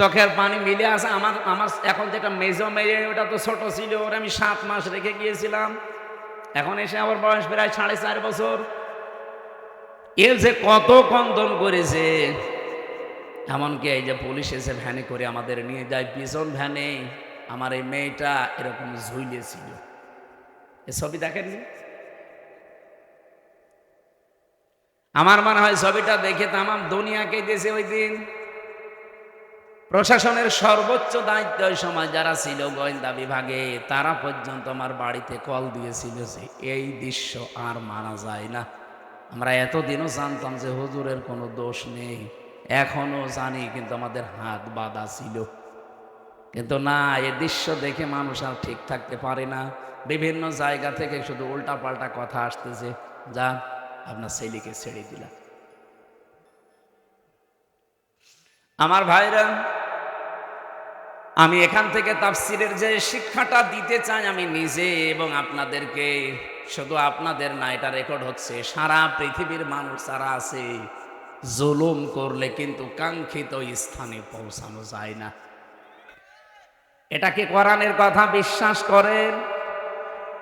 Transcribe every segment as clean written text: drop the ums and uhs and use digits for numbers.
চোখের পানি মিলে আছে। আমার আমার এখন যেটা মেজো মেয়ে, ওটা তো ছোট ছিল, ওরা আমি 7 মাস রেখে গিয়েছিলাম। এখন এসে আমার বয়স প্রায় 4.5 বছর। এর যে কত কন্দন করেছে, এমনকি এই যে পুলিশ এসে ভ্যানে করে আমাদের নিয়ে যায়, পিছন ভ্যানে আমার এই মেয়েটা এরকম ঝুলিয়েছিল। এ ছবি দেখেননি? আমার মনে হয় ছবিটা দেখে তামাম দুনিয়াকে দিয়েছে ওই দিন। প্রশাসনের সর্বোচ্চ দায়িত্ব ওই সময় যারা ছিল গোয়েন্দা বিভাগে, তারা পর্যন্ত আমার বাড়িতে কল দিয়েছিল যে এই দৃশ্য আর মানা যায় না। আমরা এতদিনও জানতাম যে হুজুরের কোনো দোষ নেই, এখনো জানি, কিন্তু আমাদের হাত বাঁধা ছিল। কিন্তু না, এই দৃশ্য দেখে মানুষ আর ঠিক থাকতে পারে না। বিভিন্ন জায়গা থেকে শুধু উল্টাপাল্টা কথা আসতেছে, যা আপনার ছেলেকে ছেড়ে দিলাম। আমার ভাইরা, আমি এখান থেকে তাফসিরের যে শিক্ষাটা দিতে চাই আমি নিজে এবং আপনাদেরকে, শুধু আপনাদের না, এটা রেকর্ড হচ্ছে, সারা পৃথিবীর মানুষ যারা আছে, জুলুম করলে কিন্তু কাঙ্ক্ষিত স্থানে পৌঁছানো যায় না। এটা কি কোরআনের কথা বিশ্বাস করেন?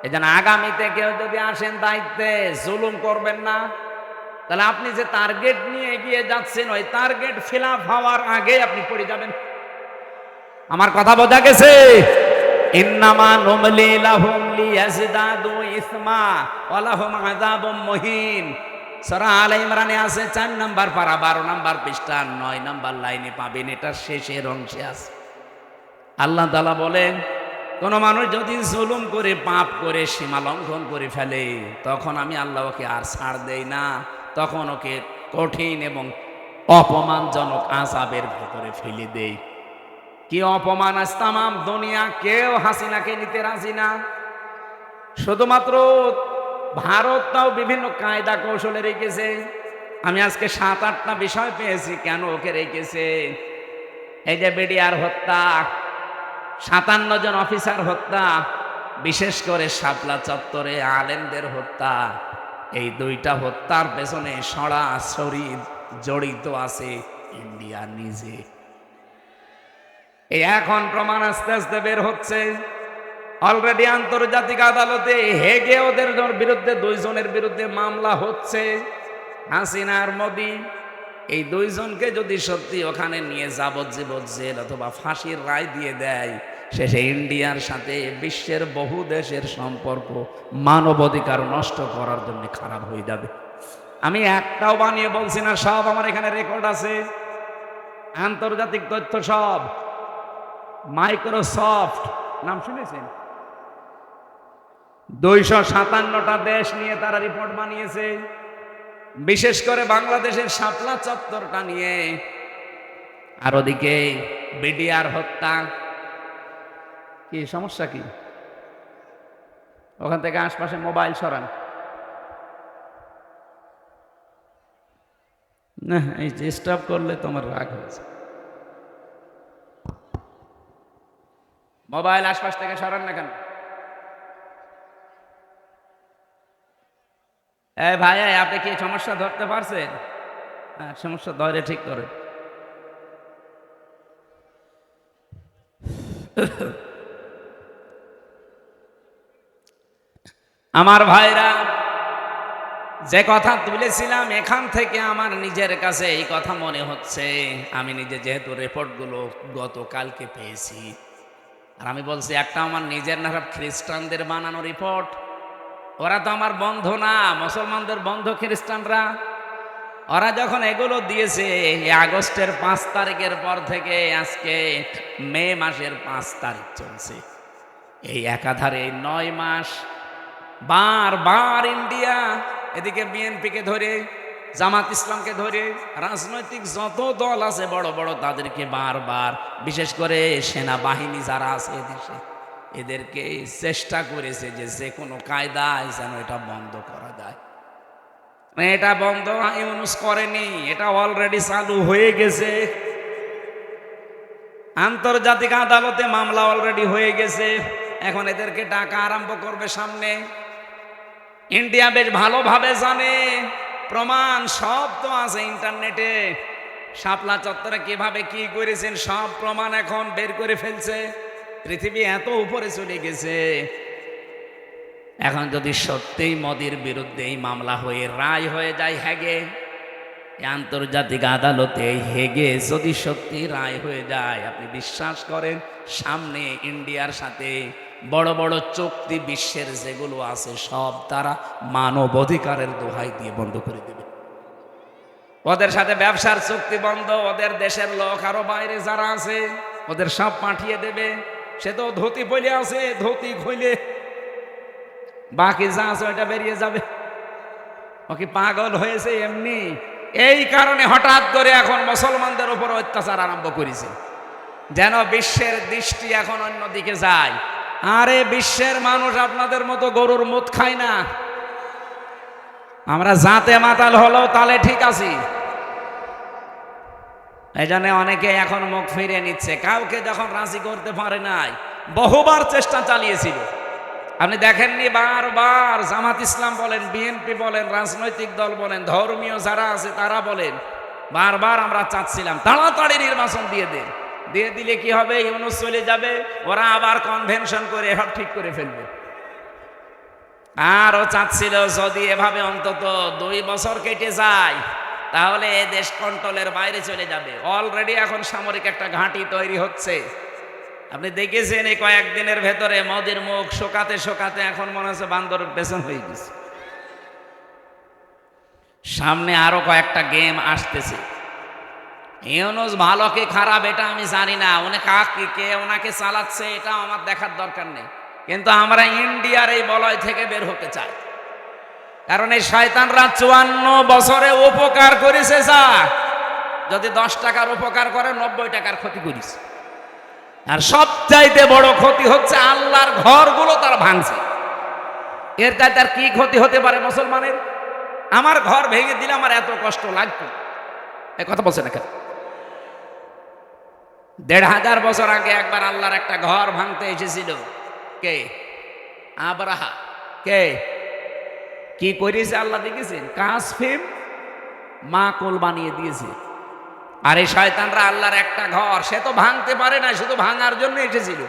এজন্য আগামীতে কেউ যদি আসেন দায়িত্বে, জুলুম করবেন না। তাহলে আপনি যে টার্গেট নিয়ে এগিয়ে যাচ্ছেন, ওই টার্গেট ফিল আপ হওয়ার আগে আপনি পড়ে যাবেন। আমার কথা বোঝা গেছে? ইন্নামা নুমলি লাহুম লিয়াজদাদু ইসমা ওয়া লাহুম আযাবুম মুহিন। সূরা আলে ইমরানে আছে 4 নাম্বার পারা 12 নাম্বার পৃষ্ঠা 9 নাম্বার লাইনে পাবেন, এটা শেষের অংশে আছে। আল্লাহ তাআলা বলেন, কোন মানুষ যদি জুলুম করে, পাপ করে, সীমা লঙ্ঘন করে ফেলে, তখন আমি আল্লাহ ওকে আর ছাড় দেই না, তখন ওকে কঠিন এবং অপমানজনক আযাবের ভেতরে ফেলে দেই। কি অপমান! আজ তামাম দুনিয়া কেউ হাসিনাকে নিতে রাজি না। শুধুমাত্র ভারতটাও বিভিন্ন কায়দা কৌশলে রেখেছে। আমি আজকে 7-8টা বিষয় পেয়েছি কেন ওকে রেখেছে। এই যে বিডিআর হত্যা, 57 জন অফিসার হত্যা, বিশেষ করে শাপলা চত্বরে আলেমদের হত্যা, এই 2টা হত্যার পেছনে সরাসরি জড়িত আছে ইন্ডিয়া নিজে। এই এখন প্রমাণ আস্তে আস্তে বের হচ্ছে। অলরেডি আন্তর্জাতিক আদালতে হেগে ওদের বিরুদ্ধে 2 জনের বিরুদ্ধে মামলা হচ্ছে। হাসিনা আর মোদি, এই 2 জনকে যদি সত্যি ওখানে নিয়ে যাবজ্জীবন জেল অথবা ফাঁসির রায় দিয়ে দেয়, শেষে ইন্ডিয়ার সাথে বিশ্বের বহু দেশের সম্পর্ক মানবাধিকার নষ্ট করার জন্য খারাপ হয়ে যাবে। আমি একটাও বানিয়ে বলছি না, সব আমার এখানে রেকর্ড আছে, আন্তর্জাতিক তথ্য সব। মাইক্রোসফট নাম শুনেছেন? 257টা দেশ নিয়ে তারা রিপোর্ট বানিয়েছে, বিশেষ করে বাংলাদেশের শাপলা চত্বরটা নিয়ে। আর ওদিকে বিডিআর হত্যা। কি সমস্যা? কি ওখান থেকে আশপাশে মোবাইল সরান না, এই ডিস্টার্ব করলে তোমার রাগ হয়েছে। মোবাইল আশপাশ থেকে সরান না কেন? এই ভাই, আপনি কি সমস্যা ধরতে পারছেন? হ্যাঁ, সমস্যা ধরে ঠিক করে। আমার ভাইরা, যে কথা তুলেছিলাম, এখান থেকে আমার নিজের কাছে এই কথা মনে হচ্ছে, আমি নিজে যেহেতু রিপোর্টগুলো গতকালকে পেয়েছি, আর আমি বলছি একটা আমার নিজের না, খ্রিস্টানদের বানানো রিপোর্ট। ওরা তো আমার বন্ধু না, মুসলমানদের বন্ধু খ্রিস্টানরা। ওরা যখন এগুলো দিয়েছে আগস্টের 5 তারিখের পর থেকে আজকে মে মাসের 5 তারিখ চলছে, এই একাধারে 9 মাস বারবার ইন্ডিয়া এদিকে বিএনপিকে ধরে, জামাত ইসলামকে ধরে, রাজনৈতিক যত দল আছে বড় বড়, তাদেরকে বারবার, বিশেষ করে সেনাবাহিনী যারা আছে এদেশে, এদেরকে চেষ্টা করেছে যে যে কোনো কায়দায় যেন এটা বন্ধ করা যায়। এটা বন্ধ ইউনুস করেনি, এটা অলরেডি চালু হয়ে গেছে। আন্তর্জাতিক আদালতে মামলা অলরেডি হয়ে গেছে, এখন এদেরকে ডাকা আরম্ভ করবে সামনে। ইন্ডিয়া বেশ ভালোভাবে জানে, প্রমাণ সব তো আছে ইন্টারনেটে। শাপলা চত্বরে কিভাবে কি করেছেন সব প্রমাণ এখন বের করে ফেলছে। পৃথিবী এত উপরে চলে গেছে। এখন যদি সত্যিই মোদির বিরুদ্ধে এই মামলা হয়ে রায় হয়ে যায় হেগে, আন্তর্জাতিক আদালতে হেগে যদি সত্যি রায় হয়ে যায়, আপনি বিশ্বাস করেন সামনে ইন্ডিয়ার সাথে বড় বড় চুক্তি বিশ্বের যেগুলো আছে সব তারা মানব অধিকারের দোহাই দিয়ে বন্ধ করে দেবে। ওদের সাথে ব্যবসার চুক্তি বন্ধ, ওদের দেশের লোক আরো বাইরে যারা আছে ওদের সব পাঠিয়ে দেবে। সে তো ধুতি পইলে আছে, ধুতি খুলে বাকি যা আছে ওটা বেরিয়ে যাবে। ও কি পাগল হয়েছে এমনি? এই কারণে হঠাৎ করে এখন মুসলমানদের উপর অত্যাচার আরম্ভ করেছে, যেন বিশ্বের দৃষ্টি এখন অন্যদিকে যায়। আরে বিশ্বের মানুষ আপনাদের মতো গরুর মুত খায় না। আমরা জাতে মাতাল হলেও তালে ঠিক আছি। এই জন্য অনেকে এখন মুখ ফিরে নিচ্ছে। কাউকে যখন রাজি করতে পারে নাই, বহুবার চেষ্টা চালিয়েছিল। আপনি দেখেননি বারবার জামাত ইসলাম বলেন, বিএনপি বলেন, রাজনৈতিক দল বলেন, ধর্মীয় যারা আছে তারা বলেন, বারবার আমরা চাচ্ছিলাম তাড়াতাড়ি নির্বাচন দিয়ে দেন। দিয়ে দিলে কি হবে? ইউনূস চলে যাবে, ওরা আবার কনভেনশন করে সব ঠিক করে ফেলবে। আর ও চাচ্ছিল যদি এভাবে অন্তত 2 বছর কেটে যায় তাহলে এ দেশ কন্ট্রোলের বাইরে চলে যাবে। অলরেডি এখন সামরিক একটা ঘাঁটি তৈরি হচ্ছে। আপনি দেখেছেন এই কয়েকদিনের ভেতরে মোদির মুখ শোকাতে শোকাতে এখন মনে হচ্ছে বান্দরের পেছন হয়ে গেছে। সামনে আরো কয়েকটা গেম আসতেছে। ইউনূস ভালো কি খারাপ এটা আমি জানি না, উনি কাকে কে ওনাকে চালাচ্ছে এটা আমার দেখার দরকার নেই। কিন্তু আমরা ইন্ডিয়ার এই বলয় থেকে বের হতে চাই। কারণ এই শয়তানরা 54 বছরে উপকার করেছে যা, যদি 10 টাকার উপকার করে 90 টাকার ক্ষতি করেছে। আর সবচাইতে বড় ক্ষতি হচ্ছে আল্লাহর ঘরগুলো তারা ভাঙছে। এর চাইতে আর কি ক্ষতি হতে পারে মুসলমানের? আমার ঘর ভেঙে দিলে আমার এত কষ্ট লাগতো, এই কথা বলছে না কেন? 1500 বছর আগে একবার আল্লাহর একটা ঘর ভাঙতে এসেছিল। কে? আব্রাহা। কে কি করেছে আল্লাহ দেখেছেন? কাসফিম মাকুল বানিয়ে দিয়েছে। আর এই শয়তানরা আল্লাহর একটা ঘর সে তো ভাঙতে পারে না, শুধু ভাঙার জন্য এসেছিল।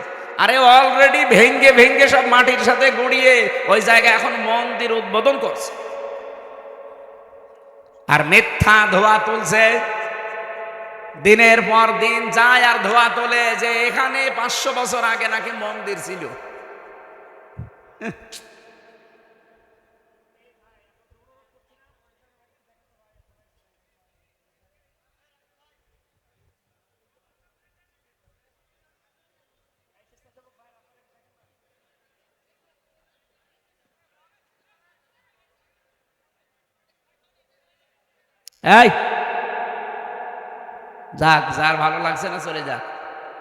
আরে অলরেডি ভেঙ্গে ভেঙ্গে সব মাটির সাথে গড়িয়ে ওই জায়গায় এখন মন্দির উদ্বোধন করছে। আর মিথ্যা ধোয়া তুলছে, দিনের পর দিন যায় আর ধোয়া তোলে যে এখানে 500 বছর আগে নাকি মন্দির ছিল। এই যাক, যার ভালো লাগছে না চলে যাক।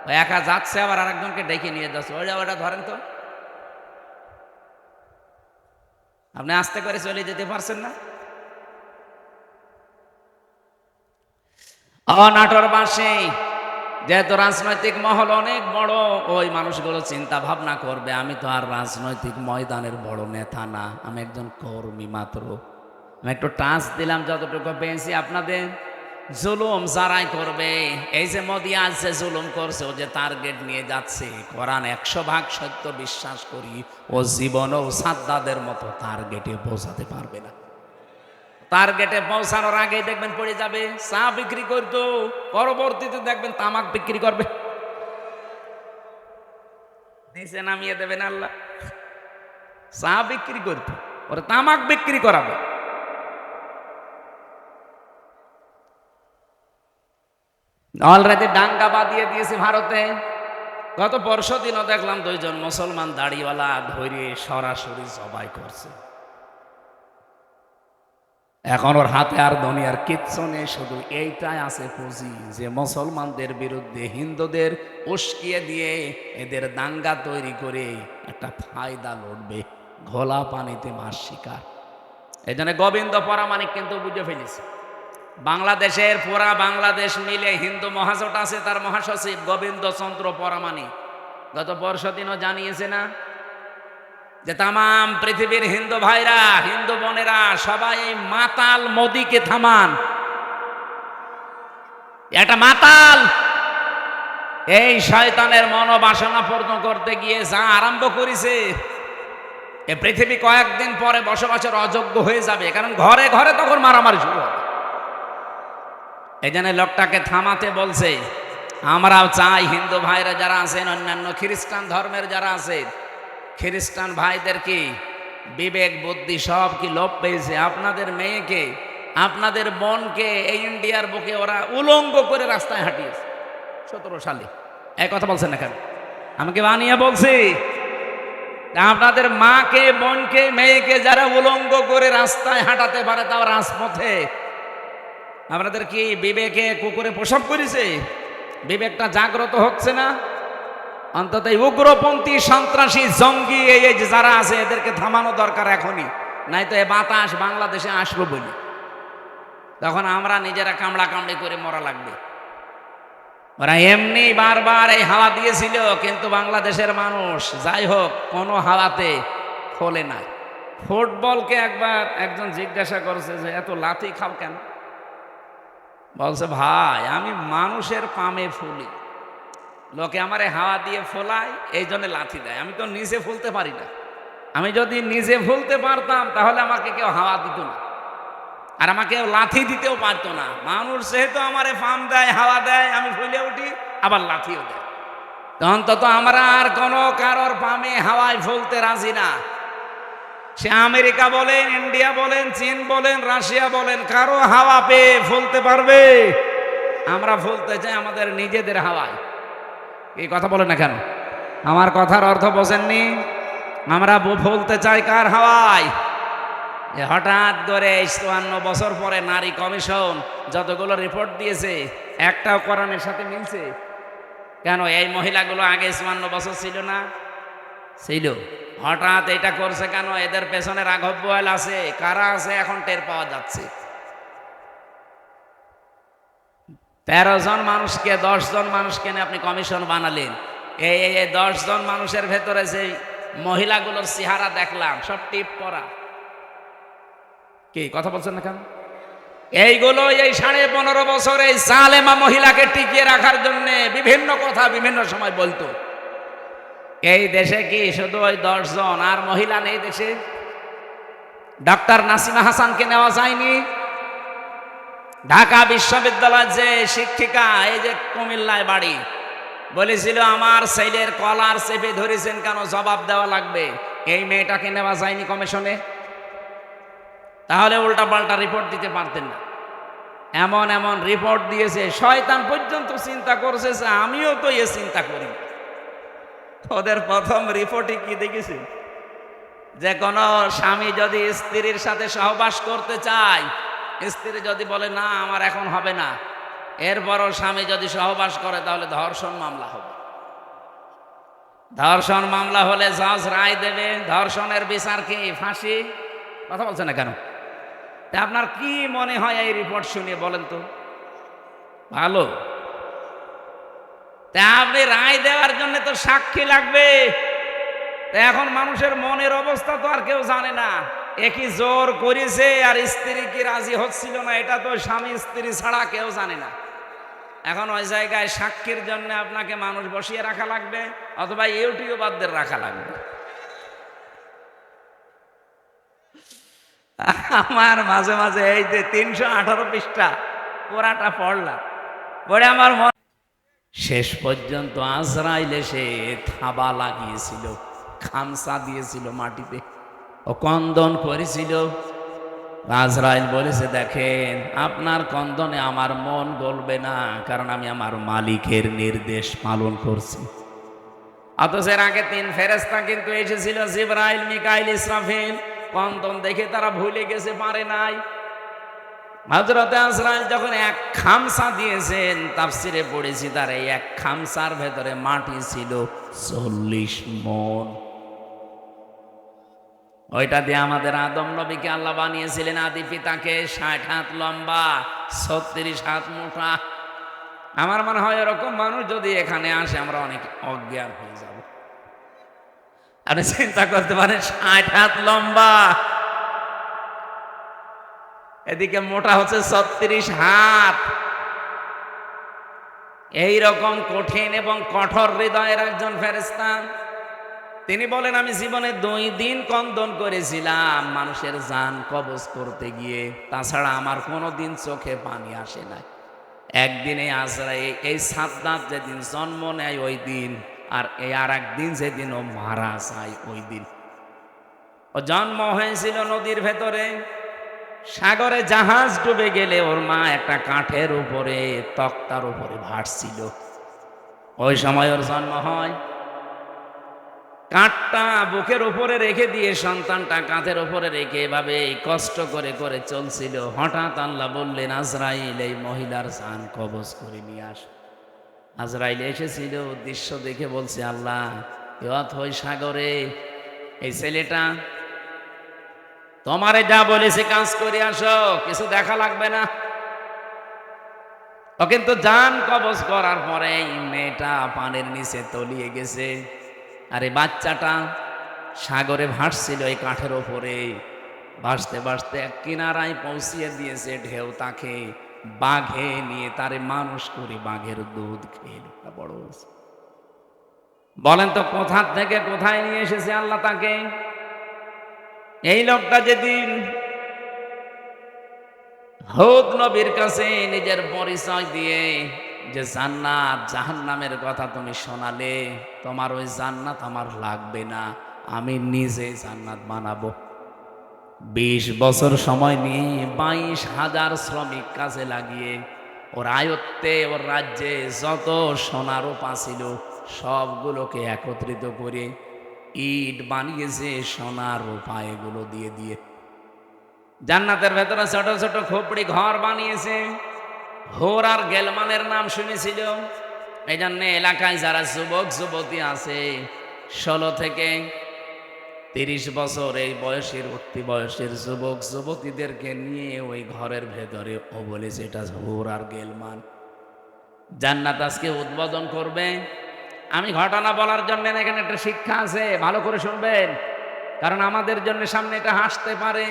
ওই একা যাচ্ছে আবার আরেকজনকে ডেকে নিয়ে যাচ্ছে। ওটা ধরেন তো, আপনি আস্তে করে চলে যেতে পারছেন না? নাটোরবাসী যেহেতু রাজনৈতিক মহল অনেক বড়, ওই মানুষগুলো চিন্তা ভাবনা করবে আমি তো আর রাজনৈতিক ময়দানের বড় নেতা না, আমি একজন কর্মী মাত্র। আমি একটু টাচ দিলাম যতটুকু পেয়েছি আপনাদের। জুলুম যারাই করবে, এই যে মোদি আজ যে জুলুম করছে, ও যে টার্গেট নিয়ে যাচ্ছে, কোরআন 100% সত্য বিশ্বাস করি, ও জীবনেও সাদ্দাদের মতো টার্গেটে পৌঁছাতে পারবে না। টার্গেটে পৌঁছানোর আগেই দেখবেন পড়ে যাবে। চা বিক্রি করতো, পরবর্তীতে দেখবেন তামাক বিক্রি করবে, নিচে নামিয়ে দেবেন আল্লাহ। চা বিক্রি করতো, ওরা তামাক বিক্রি করাবে। অলরেডি দাঙ্গা বাঁধিয়ে দিয়েছে ভারতে। গত পরশু দিনও দেখলাম 2 জন মুসলমান দাড়িওয়ালা ধরে সরাসরি জবাই করছে। এখন ওর হাতে আর দুনিয়ার কিচ্ছু নেই, শুধু এইটাই আছে পুঁজি যে মুসলমানদের বিরুদ্ধে হিন্দুদের উস্কিয়ে দিয়ে এদের দাঙ্গা তৈরি করে একটা ফায়দা লড়বে, ঘোলা পানিতে মাছ শিকার। এই জন্য গোবিন্দ পরামানিক কিন্তু বুঝে ফেলেছে। বাংলাদেশের পুরা বাংলাদেশ মিলে হিন্দু মহাজোট আছে, তার মহাসচিব গোবিন্দ চন্দ্র পরামানিক গত পরশু দিনও জানিয়েছে না যে তামাম পৃথিবীর হিন্দু ভাইরা, হিন্দু বোনেরা সবাই এই মাতাল মোদিকে থামান। একটা মাতাল এই শয়তানের মনোবাসনা পূর্ণ করতে গিয়ে যা আরম্ভ করেছে, এ পৃথিবী কয়েকদিন পরে বসবাসের অযোগ্য হয়ে যাবে, কারণ ঘরে ঘরে তখন মারামারি শুরু হবে। এই জন্য লোকটাকে থামাতে বলছে। আমরাও চাই হিন্দু ভাইরা যারা আছেন, অন্যান্য খ্রিস্টান ধর্মের যারা আছেন, খ্রিস্টান ভাইদের কি বিবেক বুদ্ধি সব কি লোপ পেয়েছে? আপনাদের মেয়েকে, আপনাদের বোনকে এই ইন্ডিয়ার বুকে ওরা উলঙ্গ করে রাস্তায় হাঁটিয়েছে 17 সালে। এই কথা বলছেন না কেন? আমাকে বানিয়ে বলছি, আপনাদের মাকে, বোনকে, মেয়েকে যারা উলঙ্গ করে রাস্তায় হাঁটাতে পারে, তাও রাজপথে, আপনাদের কি বিবেকে কুকুরে প্রসব করেছে? বিবেকটা জাগ্রত হচ্ছে না? অন্তত এই উগ্রপন্থী, সন্ত্রাসী, জঙ্গি এই যে যারা আছে, এদেরকে থামানো দরকার এখনই, নাই তো এ বাতাস বাংলাদেশে আসলো বলি তখন আমরা নিজেরা কামড়া কামড়ি করে মরা লাগবে। ওরা এমনি বারবার এই হাওয়া দিয়েছিল, কিন্তু বাংলাদেশের মানুষ যাই হোক কোনো হাওয়াতে ফলে নাই। ফুটবলকে একবার একজন জিজ্ঞাসা করছে যে এত লাথি খাও কেন? বলছে, ভাই আমি মানুষের পামে ফুলি, লোকে আমারে হাওয়া দিয়ে ফোলায়, এই জন্য লাথি দেয়। আমি তো নিজে ফুলতে পারি না। আমি যদি নিজে ফুলতে পারতাম তাহলে আমাকে কেউ হাওয়া দিত না, আর আমাকে লাথি দিতেও পারতো না। মানুষ যেহেতু আমারে পাম দেয়, হাওয়া দেয়, আমি ফুলে উঠি, আবার লাথিও দেয়। তো অন্তত আমরা আর কোনো কারোর পামে হাওয়ায় ফুলতে রাজি না। সে আমেরিকা বলেন, ইন্ডিয়া বলেন, চীন বলেন, রাশিয়া বলেন, কারো হাওয়া পেয়ে ফুলতে পারবে? আমরা ফুলতে চাই আমাদের নিজেদের হাওয়ায়। এই কথা বলেন না কেন? আমার কথার অর্থ বোঝেননি? আমরা ফুলতে চাই কার হাওয়ায়? হঠাৎ করে 54 বছর পরে নারী কমিশন যতগুলো রিপোর্ট দিয়েছে, একটাও কোরআনের সাথে মিলছে? কেন এই মহিলাগুলো আগে 54 বছর ছিল না? ছিল। হঠাৎ এটা করছে কেন? এদের পেছনে রাঘব বোয়াল আছে, কারা আছে এখন টের পাওয়া যাচ্ছে। 13 জন মানুষকে, 10 জন মানুষকে নিয়ে আপনি কমিশন বানালেন। এই 10 জন মানুষের ভেতরে যে মহিলাগুলোর চেহারা দেখলাম, সব টিপ পরা। কি কথা বলছেন না কেন? এইগুলো এই 15.5 বছর এই জালেমা মহিলাকে টিকিয়ে রাখার জন্য বিভিন্ন কথা বিভিন্ন সময় বলতো। এই দেশে কি শুধু ওই 10 জন আর মহিলা নেই দেশে? ডক্টর নাসিমা হাসানকে নেওয়া যায়নি? ঢাকা বিশ্ববিদ্যালয়ের যে শিক্ষিকা, এই যে কুমিল্লায় বাড়ি, বলেছিল আমার ছেলের কলার চেপে ধরেছেন কেন, জবাব দেওয়া লাগবে। এই মেয়েটাকে নেওয়া যায়নি কমিশনে? তাহলে উল্টা পাল্টা রিপোর্ট দিতে পারতেন না। এমন এমন রিপোর্ট দিয়েছে, শয়তান পর্যন্ত চিন্তা করছে যে আমিও তো এ চিন্তা করি। ওদের প্রথম রিপোর্টে কি দেখেছে? যে কোনো স্বামী যদি স্ত্রীর সাথে সহবাস করতে চায়, স্ত্রী যদি বলে না আমার এখন হবে না, এরপরও স্বামী যদি সহবাস করে, তাহলে ধর্ষণ মামলা হবে। ধর্ষণ মামলা হলে জজ রায় দেবে। ধর্ষণের বিচার কি? ফাঁসি। কথা বলছে না কেন? আপনার কি মনে হয় এই রিপোর্ট শুনে বলেন তো? ভালো। তা আপনি রায় দেওয়ার জন্য তো সাক্ষী লাগবে। এখন মানুষের মনের অবস্থা তো আর কেউ জানে না। একই জোর করেছে আর স্ত্রী কি রাজি হচ্ছিল না, এটা তো স্বামী স্ত্রী ছাড়া কেউ জানে না। এখন ওই জায়গায় সাক্ষীর জন্য আপনাকে মানুষ বসিয়ে রাখা লাগবে, অথবা ইউটিউবারদের রাখা লাগবে। আমার মাঝে মাঝে এই যে 318 পৃষ্ঠা পুরাটা পড়লাম, পড়ে আমার মন শেষ পর্যন্ত আজরাইল এসে থাবা লাগিয়েছিল, খামসা দিয়েছিল মাটিতে, ও কন্দন করেছিল। আজরাইল বলেছে, দেখেন আপনার কন্দনে আমার মন গলবে না, কারণ আমি আমার মালিকের নির্দেশ পালন করছি। অথচ এর আগে 3 ফেরেশতা কিন্তু এসেছিল, জিবরাইল, মিকাইল, ইসরাফিল। কন্দন দেখে তারা ভুলে গেছে, পারে নাই। হযরত আজরাইল যখন এক খামসা দিয়েছেন, তাফসিরে পড়েছি তার এই এক খামসার ভেতরে মাটি ছিল 40 মণ। ওইটা দিয়ে আমাদের আদম নবীকে আল্লাহ বানিয়েছিলেন, আদি পিতাকে। 60 হাত লম্বা, 36 হাত মোটা। আমার মনে হয় এরকম মানুষ যদি এখানে আসে, আমরা অনেক অজ্ঞান হয়ে যাব। আপনি চিন্তা করতে পারেন, 60 হাত লম্বা, এদিকে মোটা হচ্ছে 36 হাত। এই রকম কঠিন এবং কঠোর হৃদয়ের একজন ফেরেশতা। তিনি বলেন, আমি জীবনে 2 দিন কন্দন করেছিলাম মানুষের জান কবজ করতে গিয়ে, তাছাড়া আমার কোনো দিন চোখে পানি আসে নাই। একদিনে আজরাইল এই সাদ্দাত যেদিন জন্ম নেয় ওই দিন, আর এই আর একদিন যেদিন ও মারা যায় ওই দিন। ও জন্ম হয়েছিল নদীর ভেতরে, সাগরে জাহাজ ডুবে গেলে ওর মা একটা কাঠের উপরে তক্তার উপরে ভাসছিল, ওই সময় ওর জন্ম হয়। কাঠটা বুকের উপরে রেখে দিয়ে সন্তানটা কাঁধের উপরে রেখে এভাবে কষ্ট করে করে চলছিল। হঠাৎ আল্লাহ বললেন, আজরাইল এই মহিলার জান কবজ করে নিয়ে আস। আজরাইল এসেছিল, দৃশ্য দেখে বলছে, আল্লাহ ওই সাগরে এই ছেলেটা তোমারে যা বলেছে কাজ করে আসো, কিছু দেখা লাগবে না। ও কিন্তু জান কবজ করার পরে মেয়েটা পানির নিচে তলিয়ে গেছে, আর এই বাচ্চাটা সাগরে ভাসছিল এই কাঠের ওপরে। ভাসতে ভাসতে এক কিনারায় পৌঁছিয়ে দিয়েছে ঢেউ তাকে, বাঘে নিয়ে তারে মানুষ করে বাঘের দুধ খেয়ে লোকটা বড় হয়েছে। বলেন তো কোথা থেকে কোথায় নিয়ে এসেছে আল্লাহ তাকে? এই লোকটা যেদিন হুদ নবীর কাছে নিজের পরিচয় দিয়ে যে জান্নাত জাহান্নামের কথা তুমি শোনালে, তোমার ওই জান্নাত আমার লাগবে না, আমি নিজে জান্নাত বানাবো। 20 বছর সময় নিয়ে 22,000 শ্রমিক কাজে লাগিয়ে ওর আয়ত্তে ওর রাজ্যে যত সোনা রূপা ছিল সবগুলোকে একত্রিত করে ইট বানিয়েছে সোনা রূপা এগুলো দিয়ে দিয়ে। জান্নাতের ভেতরে ছোট ছোট খোপড়ি ঘর বানিয়েছে। হোর আর গেলমানের নাম শুনেছিল, এই জন্য এলাকায় যারা যুবক যুবতী আছে 16 থেকে 30 বছর এই বয়সের উঠতি বয়সের যুবক যুবতীদেরকে নিয়ে ওই ঘরের ভেতরে ও বলেছে এটা হোর আর গেলমান। জান্নাত আজকে উদ্বোধন করবে। আমি ঘটনা বলার জন্য এখানে একটা শিক্ষা আছে, ভালো করে শুনবেন, কারণ আমাদের জন্য সামনে এটা হাসতে পারে।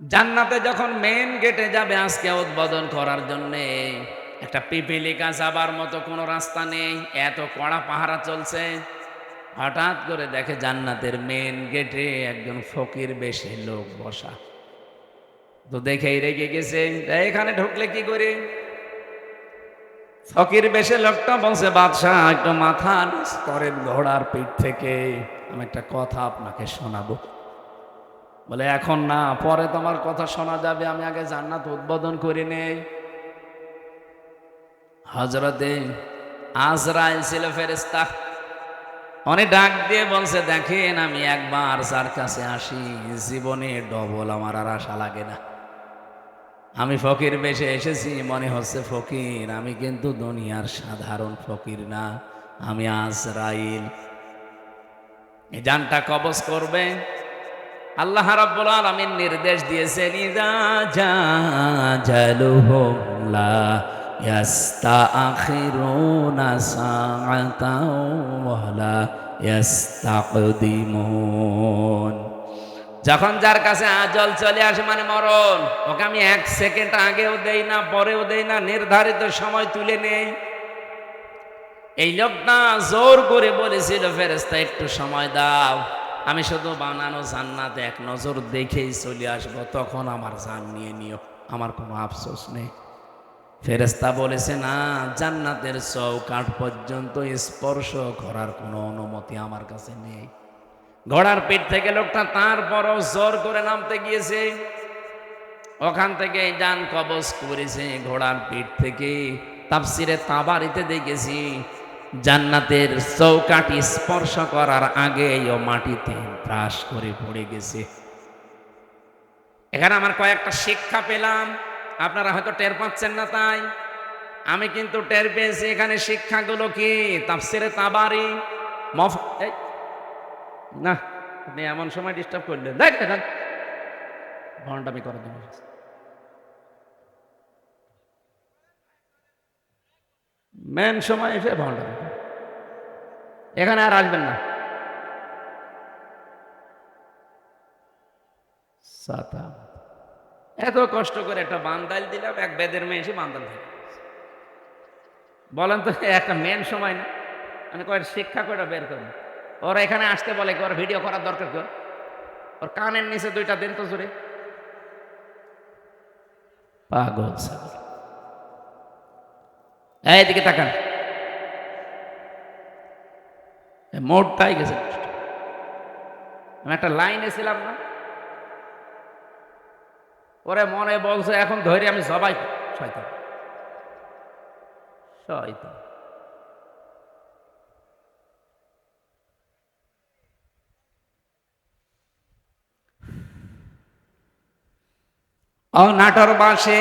জান্নাতে যখন মেন গেটে যাবে আজকে উদ্বোধন করার জন্যে, একটা পিপিলিকা যাবার মতো কোনো রাস্তা নেই, এত কড়া পাহারা চলছে। হঠাৎ করে দেখে জান্নাতের মেন গেটে একজন ফকির বেশে লোক বসা। তো দেখেই রেগে গেছে, এখানে ঢুকলে কি করে? ফকির বেশে লোকটা বলছে, বাদশাহ একটু মাথা নিচ করেন ঘোড়ার পিঠ থেকে, আমি একটা কথা আপনাকে শোনাবো। বলে এখন না, পরে তোমার কথা শোনা যাবে, আমি আগে জান্নাত উদ্বোধন করে নেই। হযরতে আজরাইল ছিল ফেরেশতা, অনেক ডাক দিয়ে বলছে, দেখেন আমি একবার যার কাছে আসি জীবনে ডবল আমার আর আশা লাগে না। আমি ফকির বেশে এসেছি, মনে হচ্ছে ফকির, আমি কিন্তু দুনিয়ার সাধারণ ফকির না, আমি আজরাইল। এই জানটা কবজ করবে। আল্লাহ রাব্বুল আলামিন নির্দেশ দিয়েছেন, ইযা জাজালুহুম লা ইস্তাখিরুনা সাআতাও ওয়া লা ইস্তাকদিমুন। যখন যার কাছে আজল চলে আসে মানে মরণ, ওকে আমি 1 সেকেন্ড আগেও দেই না পরেও দেই না, নির্ধারিত সময় তুলে নেই। এই লোকটা জোর করে বলেছিল, ফেরেশতা একটু সময় দাও, আমি শুধু বানানো জান্নাত এক নজর দেখেই চলে আসবো, তখন আমার জান নিয়ে নিও, আমার কোনো আফসোস নেই। ফেরেশতা বলেছে, না, জান্নাতের চৌকাঠ পর্যন্ত স্পর্শ করার কোনো অনুমতি আমার কাছে নেই। ঘোড়ার পিঠ থেকে লোকটা তারপরও জোর করে নামতে গিয়েছে, ওখান থেকে জান কবজ করেছে ঘোড়ার পিঠ থেকে। তাফসিরে তাবারিতে দেখেছি জান্নাতের চৌকাঠি স্পর্শ করার আগে ও মাটিতে ত্রাস করে পড়ে গেছে। এখানে আমার কয়েকটা শিক্ষা পেলাম, আপনারা হয়তো টের পাচ্ছেন না, তাই আমি কিন্তু টের পেয়েছি। এখানে শিক্ষাগুলো কি? তাফসিরে তাবারি না, আপনি এমন সময় ডিস্টার্ব করলেন, দেখেন ভণ্ডামি করার জন্য মেন সময় এসে ভণ্ডামি। এখানে আর আসবেন না। সাতা এত কষ্ট করে একটা বান্দাইল দিলাম, এক বেদের মেয়ে এসে বান্দাল দিল। বলেন তো একটা মেন সময় না? আমি কয়েক শিক্ষা করে বের করবো। ওরা এখানে আসতে বলে ওর ভিডিও করার দরকার কি? ওর কানের নিচে দুইটা দিন তো জুড়ে। পাগল ছাগল। এইদিকে তাকান, মোটটাই গেছে। আমি একটা লাইনে ছিলাম না, ওরে মনে বলছে এখন ধরে আমি সবাই শয়তান শয়তান। ও নাটোর বাসে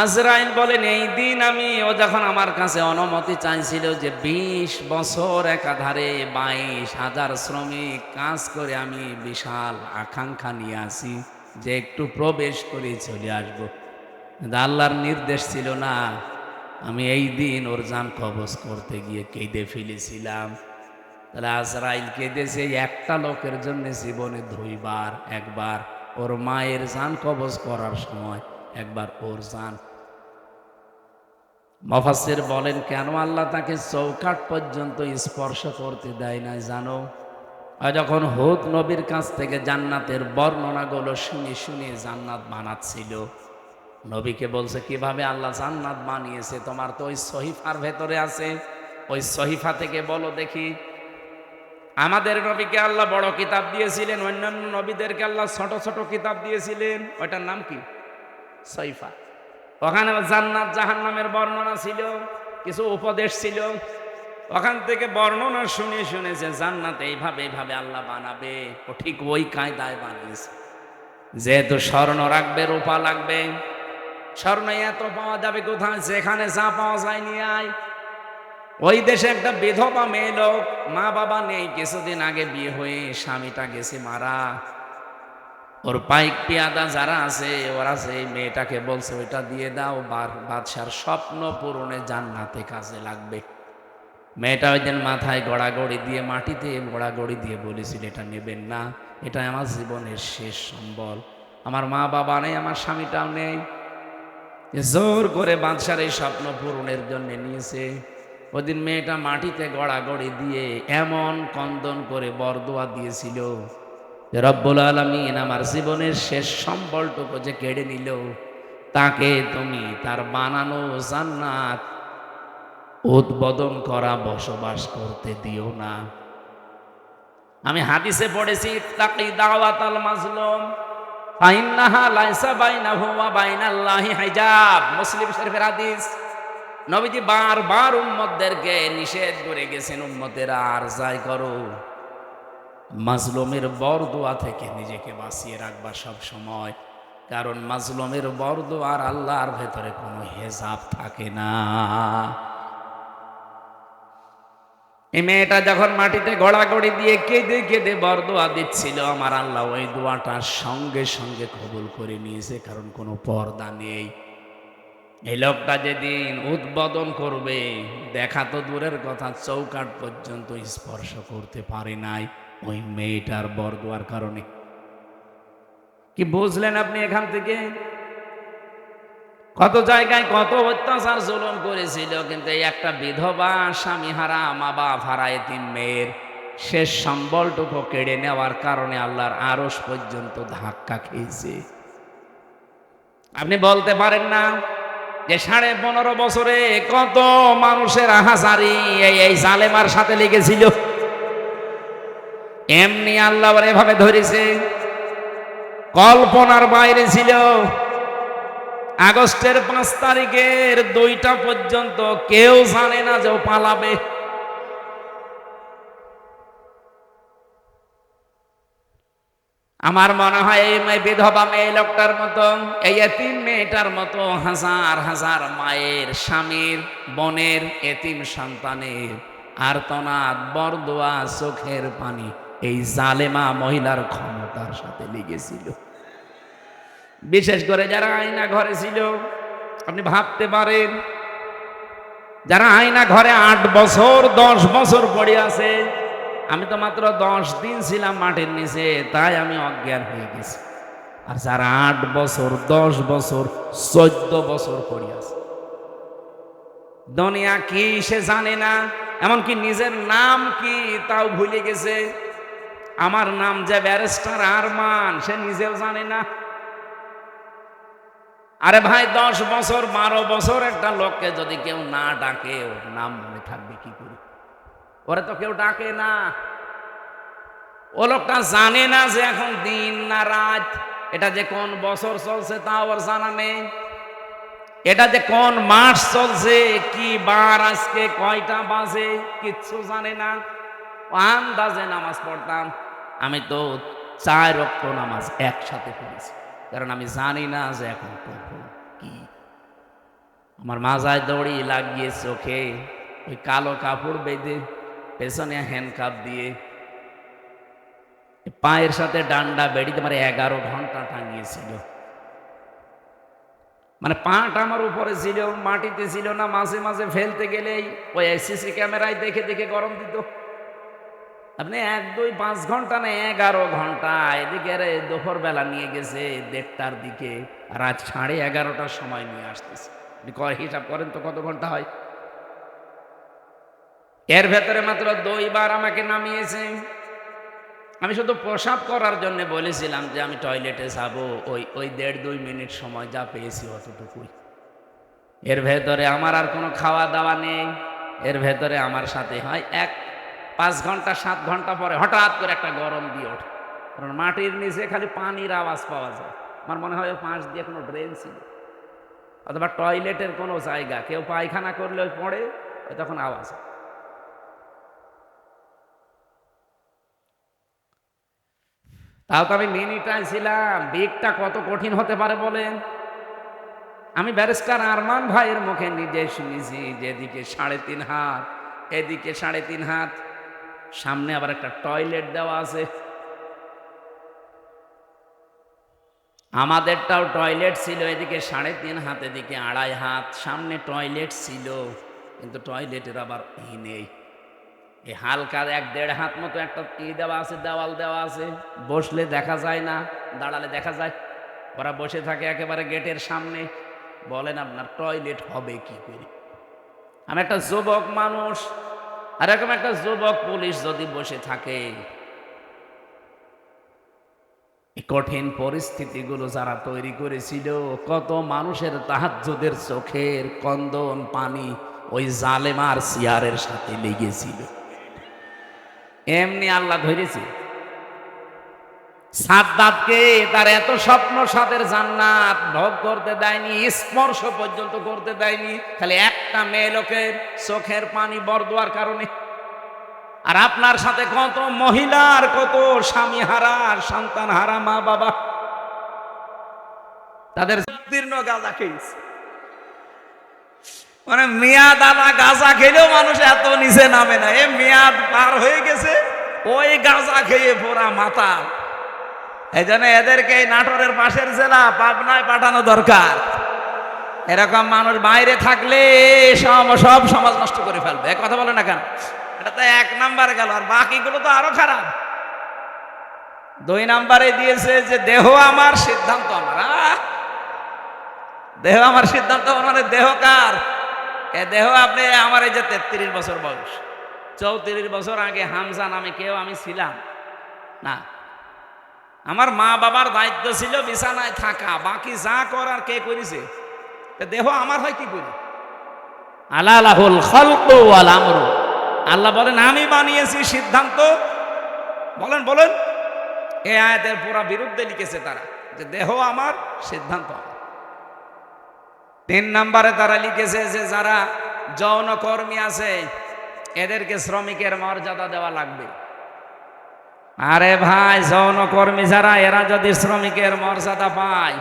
আজরাইল বলেন এই দিন ও যখন আমার কাছে অনুমতি চাইছিল যে ২০ বছর একাধারে ২২,০০০ শ্রমিক কাজ করে আমি বিশাল আকাঙ্ক্ষা নিয়ে আসি যে একটু প্রবেশ করে চলে আসব, কিন্তু আল্লাহর নির্দেশ ছিল না। আমি এই দিন ওর জান কবজ করতে গিয়ে কেঁদে ফেলেছিলাম। তাহলে আজরাইল কেঁদেছে একটা লোকের জন্য জীবনে ২ বার, একবার ওর মায়ের জান কবজ করার সময়, একবার ওর জান। মুফাসসির বলেন কেন আল্লাহ তাকে চৌকাঠ পর্যন্ত স্পর্শ করতে দেয় না জানো? যখন হুদ নবীর কাছ থেকে জান্নাতের বর্ণনাগুলো শুনে শুনে জান্নাত বানাচ্ছিল, নবীকে বলছে কিভাবে আল্লাহ জান্নাত বানিয়েছে, তোমার তো ওই সহিফার ভেতরে আছে, ওই সহিফা থেকে বলো দেখি। আমাদের নবীকে আল্লাহ বড় কিতাব দিয়েছিলেন, অন্যান্য নবীদেরকে আল্লাহ ছোট ছোট কিতাব দিয়েছিলেন, ওইটার নাম কি? সহিফা। ওখানে জান্নাত জাহান্নামের বর্ণনা ছিল, কিছু উপদেশ ছিল। ওখান থেকে বর্ণনা শুনে শুনে যে জান্নাত এইভাবে এইভাবে আল্লাহ বানাবে, ও ঠিক ওই কায়দায় বানিয়েছে। যেহেতু স্বর্ণ রাখবে, রূপা লাগবে, স্বর্ণ এত পাওয়া যাবে কোথায়? যেখানে যা পাওয়া যায় নিয়ে আয়। ওই দেশে একটা বিধবা মেয়ে লোক, মা বাবা নেই, কিছুদিন আগে বিয়ে হয়ে স্বামীটা গেছে মারা। ওর পাইক পিয়াদা যারা আছে ওরা সেই মেয়েটাকে বলছে ওইটা দিয়ে দাও, বাদশার স্বপ্ন পূরণে জান্নাতে কাজে লাগবে। মেয়েটা ওই দিন মাথায় গড়াগড়ি দিয়ে, মাটিতে গড়াগড়ি দিয়ে বলেছিল এটা নেবেন না, এটা আমার জীবনের শেষ সম্বল, আমার মা বাবা নেই, আমার স্বামীটাও নেই। জোর করে বাদশার এই স্বপ্ন পূরণের জন্য নিয়েছে। ওদিন মেয়েটা মাটিতে গড়াগড়ি দিয়ে এমন কন্দন করে বরদোয়া দিয়েছিল, রব্বুল আলামিন আমার জীবনের শেষ সম্বলটুকু যে কেড়ে নিল, তাকে তুমি তার বানানো জান্নাত উদ্বোধন করা বসবাস করতে দিও না। আমি হাদিসে পড়েছি তাকি দাওয়াতাল মাজলুম ফাইন্নাহা লাইসা বাইনাহু ওয়া বাইনাল্লাহি হিজাব, মুসলিম শরীফের হাদিস। নবীজি বারবার উম্মতদেরকে নিষেধ করে গেছেন, উম্মতেরা আর যাই করো, মাজলুমের বরদোয়া থেকে নিজেকে বাঁচিয়ে রাখবা সব সময়, কারণ মাজলুমের বরদোয়ার আল্লাহর ভেতরে কোনো হেজাব থাকে না। এই মেয়েটা যখন মাটিতে গড়াগড়ি দিয়ে কেঁদে কেঁদে বরদোয়া দিচ্ছিল, আমার আল্লাহ ওই দোয়াটা সঙ্গে সঙ্গে কবুল করে নিয়েছে, কারণ কোনো পর্দা নেই। এই লোকটা যেদিন উদ্বোধন করবে, দেখা তো দূরের কথা, চৌকাঠ পর্যন্ত স্পর্শ করতে পারে নাই ওই মেয়েটার বরদোয়ার কারণে। কি বুঝলেন আপনি এখান থেকে? কত জায়গায় কত অত্যাচার জুলুম করেছিল, কিন্তু এই একটা বিধবা, স্বামী হারা, মা বাপ হারা এতিম মেয়ের শেষ সম্বলটুকু কেড়ে নেওয়ার কারণে আল্লাহর আরশ পর্যন্ত ধাক্কা খেয়েছে। আপনি বলতে পারেন না যে 15.5 বছরে কত মানুষের আহাজারি এই জালেমার সাথে লেগেছিল, এমনি আল্লাহ এভাবে ধরেছে, কল্পনার বাইরে ছিল। আগস্টের 5 তারিখের 2টা পর্যন্ত কেউ জানে না যে ও পালাবে। আমার মনে হয় এই বিধবা মেয়ে লোকটার মতো, এই এতিম মেয়েটার মতো হাজার হাজার মায়ের, স্বামীর, বোনের, এতিম সন্তানের আর্তনাদ, বরদোয়া, চোখের পানি এই জালেমা মহিলার ক্ষমতার সাথে লেগেছিল। বিশেষ করে যারা আয়না ঘরে ছিল, আপনি ভাবতে পারেন, যারা আয়না ঘরে 8 বছর 10 বছর পড়ে আছে। আমি তো মাত্র 10 দিন ছিলাম মাটির নিচে, তাই আমি অজ্ঞান হয়ে গেছি। আর যারা 8 বছর 10 বছর 14 বছর করিয়াছে, দুনিয়া কি সে জানে না, এমনকি নিজের নাম কি তাও ভুলে গেছে। আমার নাম যে ব্যারিস্টার আরমান, সে নিজেও জানে না। আরে ভাই, 10 বছর 12 বছর একটা লোককে যদি কেউ না ডাকে, ওর নাম মনে থাকবে কি করে? ওরে তো কেউ ডাকে না। ও লোকটা জানে না যে এখন দিন না রাত, এটা যে কোন বছর চলছে তা ওর জানা নেই, এটা যে কোন মাস চলছে, কি বার আজকে, কয়টা বাজে, কিচ্ছু জানে না। আন্দাজে নামাজ পড়তাম। আমি তো 4 ওয়াক্ত নামাজ একসাথে পড়েছি, কারণ আমি জানি না যে এখন কখন কি। আমার মাজায় দড়ি লাগিয়ে চোখে ওই কালো কাপড় বেঁধে, পেছনে হ্যান্ডকাপ দিয়ে, পায়ের সাথে ডান্ডা বেড়িতে মানে 11 ঘন্টা টাঙিয়েছিল। মানে পাটা আমার উপরে ছিল, মাটিতে ছিল না। মাঝে মাঝে ফেলতে গেলেই ওই সিসি ক্যামেরায় দেখে দেখে গরম দিত। আপনি 1, 2, 5 ঘন্টা না, 11 ঘন্টা। এদিকে দুপুর বেলা নিয়ে গেছে 1:30টার দিকে, রাত 11:30টার সময় নিয়ে আসতেছে। আপনি হিসাব করেন তো কত ঘন্টা হয়। এর ভেতরে মাত্র 2 বার আমাকে নামিয়েছে। আমি শুধু প্রসাব করার জন্য বলেছিলাম যে আমি টয়লেটে যাবো, ওই 1.5-2 মিনিট সময় যা পেয়েছি অতটুকুই। এর ভেতরে আমার আর কোনো খাওয়া দাওয়া নেই। এর ভেতরে আমার সাথে হয় 5 ঘন্টা 7 ঘন্টা পরে হঠাৎ করে একটা গরম দিয়ে ওঠে, কারণ মাটির নিচে খালি পানির আওয়াজ পাওয়া যায়। আমার মনে হয় পাশ দিয়ে কোনো ড্রেন ছিল, অথবা টয়লেটের কোনো জায়গা, কেউ পায়খানা করলে ওই পড়ে, ওই তখন আওয়াজ হয়। তাও তো আমি মিনিটায় ছিলাম। বিগটা কত কঠিন হতে পারে বলেন। আমি ব্যারিস্টার আরমান ভাইয়ের মুখে নিজে শুনেছি, যেদিকে 3.5 হাত, এদিকে 3.5 হাত, সামনে আবার একটা টয়লেট দেওয়া আছে। আমাদেরটাও টয়লেট ছিল, এদিকে 3.5 হাত, এদিকে 2.5 হাত, সামনে টয়লেট ছিল, কিন্তু টয়লেটের আবার নেই। এই হালকা 1-1.5 হাত মতো একটা দেওয়া আছে, দেওয়াল দেওয়া আছে। বসলে দেখা যায় না, দাঁড়ালে দেখা যায়। ওরা বসে থাকে একেবারে গেটের সামনে। বলেন আপনার টয়লেট হবে কি করে? আমি একটা যুবক মানুষ, আর এরকম একটা যুবক পুলিশ যদি বসে থাকে, এই কঠিন পরিস্থিতিগুলো যারা তৈরি করেছিল, কত মানুষের তাহাজ্জুদের চোখের কন্দন পানি ওই জালেমার চেয়ারের সাথে লেগেছিল। এমনি আল্লাহ ধরেছে। সাদ্দাতকে তার এত স্বপ্ন সাদের জান্নাত ভোগ করতে দেয়নি, স্পর্শ পর্যন্ত করতে দেয়নি, খালি একটা মেয়ে লোকের চোখের পানি বরদোয়ার কারণে। আর আপনার সাথে কত মহিলার, কত স্বামী হারা, সন্তান হারা মা বাবা, তাদের জীর্ণ গাঁজা খেয়েছে। মানে মেয়াদ আলা গাঁজা খেলেও মানুষ এত নিচে নামে না। এ মেয়াদ পার হয়ে গেছে, ওই গাঁজা খেয়ে পোড়া মাতাল। এই জন্য এদেরকে এই নাটোরের পাশের জেলা পাবনায় পাঠানো দরকার। এরকম মানুষ বাইরে থাকলে সব সমাজ নষ্ট করে ফেলবে। কথা বলে না কেন? এটা তো 1 নাম্বার গেল, আর বাকিগুলো তো আরো খারাপ। 2 নাম্বারে দিয়েছে যে দেহ আমার সিদ্ধান্ত আমার। দেহ আমার সিদ্ধান্ত আমার, মানে দেহ কার? এ দেহ আপনি আমার এই যে 33 বছর বয়স, 34 বছর আগে হামজা নামে কেউ আমি ছিলাম না। আমার মা বাবার দায়িত্ব ছিল বিছানায় থাকা, বাকি যা করার কে করেছে? দেহ আমার হয় কি করে? আলালাহুল খালকু ওয়াল আমরু। আল্লাহ বলেন আমি বানিয়েছি, সিদ্ধান্ত। বলেন এই আয়াতের পুরা বিরুদ্ধে লিখেছে তারা, যে দেহ আমার, সিদ্ধান্ত আমার। 3 নাম্বারে তারা লিখেছে যে যারা যৌনকর্মী আছে এদেরকে শ্রমিকের মর্যাদা দেওয়া লাগবে। আরে ভাই, যৌনকর্মী যারা, এরা যদি শ্রমিকের মর্যাদা পায়,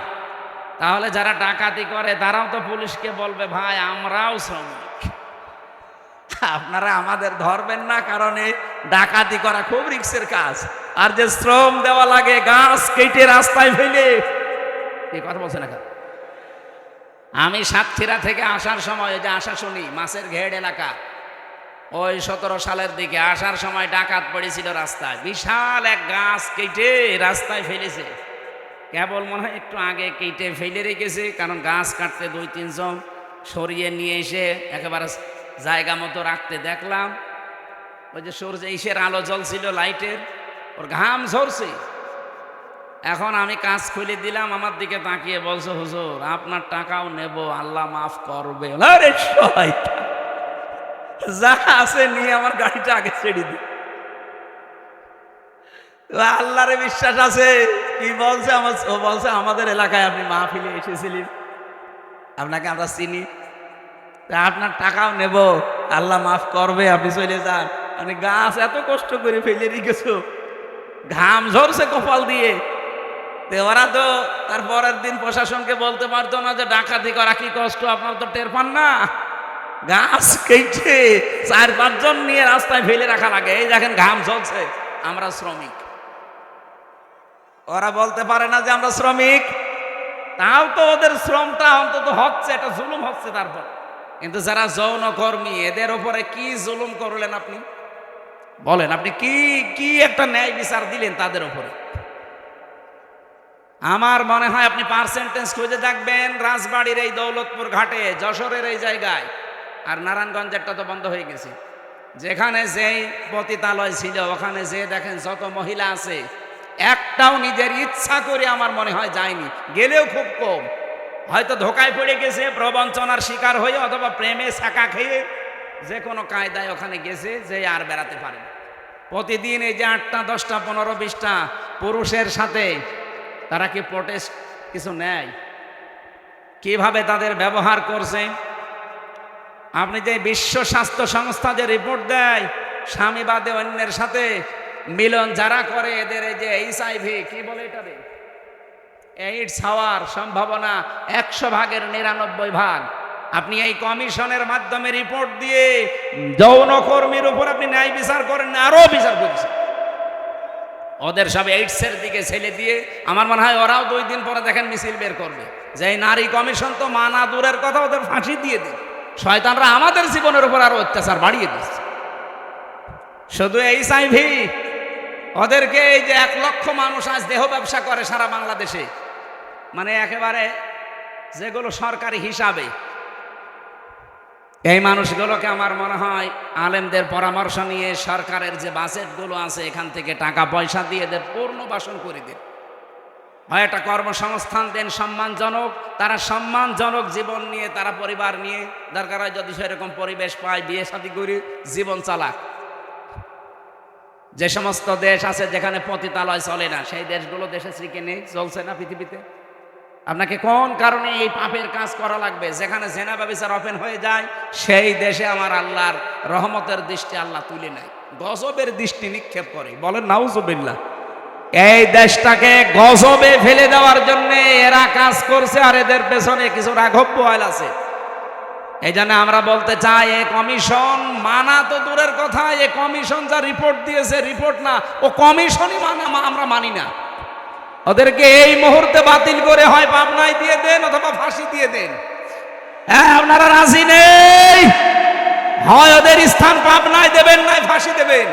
তাহলে যারা ডাকাতি করে তারাও তো পুলিশকে বলবে ভাই আমরাও শ্রমিক, আপনারা আমাদের ধরবেন না, কারণ এই ডাকাতি করা খুব রিস্কের কাজ। আর যে শ্রম দেওয়া লাগে, গাছ কেটে রাস্তায় ফেলে, এই কথা বলছে না কেন? আমি সাতক্ষীরা থেকে আসার সময়, যে আশাশুনি মাছের ঘেড় এলাকা, ওই 17 সালের দিকে আসার সময় ডাকাত পড়েছিল রাস্তায়, বিশাল এক গাছ কেটে রাস্তায় ফেলেছে। কেবল মনে হয় একটু আগে কেটে ফেলে রেখেছে, কারণ গাছ কাটতে 2-3 জন সরিয়ে নিয়ে এসে একেবারে জায়গা মতো রাখতে দেখলাম। ওই যে সূর্য ইসের আলো জ্বলছিল লাইটের, ওর ঘাম ঝরছে। এখন আমি কাজ খুলে দিলাম, আমার দিকে তাকিয়ে বলছে, হুজুর আপনার টাকাও নেব, আল্লাহ মাফ করবে। আরে শয়তান, যা আছে নিয়ে আমার গাড়িটা আগে ছেড়ে দি। আল্লাহরে বিশ্বাস আছে। কি বলছে? ও বলছে আমাদের এলাকায় আপনি মাহফিলে এসেছিলেন, আপনাকে আমরা চিনি, আপনার টাকাও নেব, আল্লাহ মাফ করবে, আপনি চলে যান। আপনি গাছ এত কষ্ট করে ফেলে রেখেছো, ঘাম ঝরছে কপাল দিয়ে। ওরা তো তার পরের দিন প্রশাসনকে বলতে পারতো না যে ডাকাতি করা কি কষ্ট, আপনার তো টের পান না? গাছ কেটে 4-5 জন নিয়ে রাস্তায় ফেলে রাখা লাগে। এই দেখেন ঘাম ঝরছে, আমরা শ্রমিক। ওরা বলতে পারে না যে আমরা শ্রমিক, তাও তো ওদের শ্রমটা অন্তত হচ্ছে, এটা জুলুম হচ্ছে। তারপর কিন্তু যারা যৌনকর্মী, এদের উপরে কি জুলুম করলেন আপনি? বলেন, আপনি কি কি একটা ন্যায় বিচার দিলেন তাদের উপরে? আমার মনে হয় আপনি পার্সেন্টেজ খুঁজে দেখবেন, রাজবাড়ির এই দৌলতপুর ঘাটে, যশোরের এই জায়গায়, আর নারায়ণগঞ্জেরটা তো বন্ধ হয়ে গেছে, যেখানে যেই পতিতালয় ছিল ওখানে যে দেখেন যত মহিলা আছে, একটাও নিজের ইচ্ছা করে আমার মনে হয় যায়নি, গেলেও খুব কম। হয়তো ধোকায় পড়ে গেছে, প্রবঞ্চনার শিকার হয়ে, অথবা প্রেমে ছাকা খেয়ে যে কোনো কায়দায় ওখানে গেছে, যে আর বেড়াতে পারে না। প্রতিদিন এই যে 8টা 10টা 15 20টা পুরুষের সাথে তারা কি প্রোটেস্ট কিছু নেয়? কিভাবে তাদের ব্যবহার করছে? আপনি যে বিশ্ব স্বাস্থ্য সংস্থা যে রিপোর্ট দেয়, স্বামী বাদে অন্যের সাথে মিলন যারা করে, এদের এই যে HIV কি বলে এটারে, এইডস হওয়ার সম্ভাবনা 100 ভাগের 99 ভাগ। আপনি এই কমিশনের মাধ্যমে রিপোর্ট দিয়ে যৌনকর্মীর উপর আপনি ন্যায় বিচার করেন না, আরো বিচার করছেন। ওদের সব এইডসের দিকে ছেলে দিয়ে আমার মনে হয় ওরাও 2 দিন পরে দেখেন মিছিল বের করবে যে এই নারী কমিশন তো মানা দূরের কথা, ওদের ফাঁসি দিয়ে দিন। শয়তানরা আমাদের জীবনের উপর আরো অত্যাচার বাড়িয়ে দিচ্ছে। শুধু HIV, ওদেরকে এই যে 1 লক্ষ মানুষ আজ দেহ ব্যবসা করে সারা বাংলাদেশে, মানে একেবারে যেগুলো সরকারি হিসাবে, এই মানুষগুলোকে আমার মনে হয় আলেমদের পরামর্শ নিয়ে সরকারের যে বাজেটগুলো আছে এখান থেকে টাকা পয়সা দিয়ে এদের পুনর্বাসন করে দিন, হয় একটা কর্মসংস্থান দেন সম্মানজনক, তারা সম্মানজনক জীবন নিয়ে, তারা পরিবার নিয়ে, দরকার হয় যদি সেরকম পরিবেশ পায় বিয়ে শাদী করে জীবন চালাক। যে সমস্ত দেশ আছে যেখানে পতিতালয় চলে না, সেই দেশগুলো দেশে শ্রীকে নেই, চলছে না পৃথিবীতে। আপনাকে কোন কারণে এই পাপের কাজ করা লাগবে? যেখানে জেনা ব্যভিচার ওপেন হয়ে যায় সেই দেশে আমার আল্লাহর রহমতের দৃষ্টি আল্লাহ তুলে নেয়, গজবের দৃষ্টি নিক্ষেপ করে। বলেন নাউজুবিল্লাহ। এই দেশটাকে গজবে ফেলে দেওয়ার জন্য এরা কাজ করছে, আর এদের পেছনে কিছু রাঘব বোয়াল আছে। এই জন্য আমরা বলতে চাই, এই কমিশন মানা তো দূরের কথা, এই কমিশন যা রিপোর্ট দিয়েছে, রিপোর্ট না, ও কমিশনই আমরা মানি না। ওদেরকে এই মুহূর্তে বাতিল করে হয় পাবনায় দিয়ে দেন অথবা ফাঁসি দিয়ে দেন। হ্যাঁ, আপনারা রাজি নেই? হয় ওদের স্থান পাবনায় দেবেন, নাই ফাঁসি দেবেন।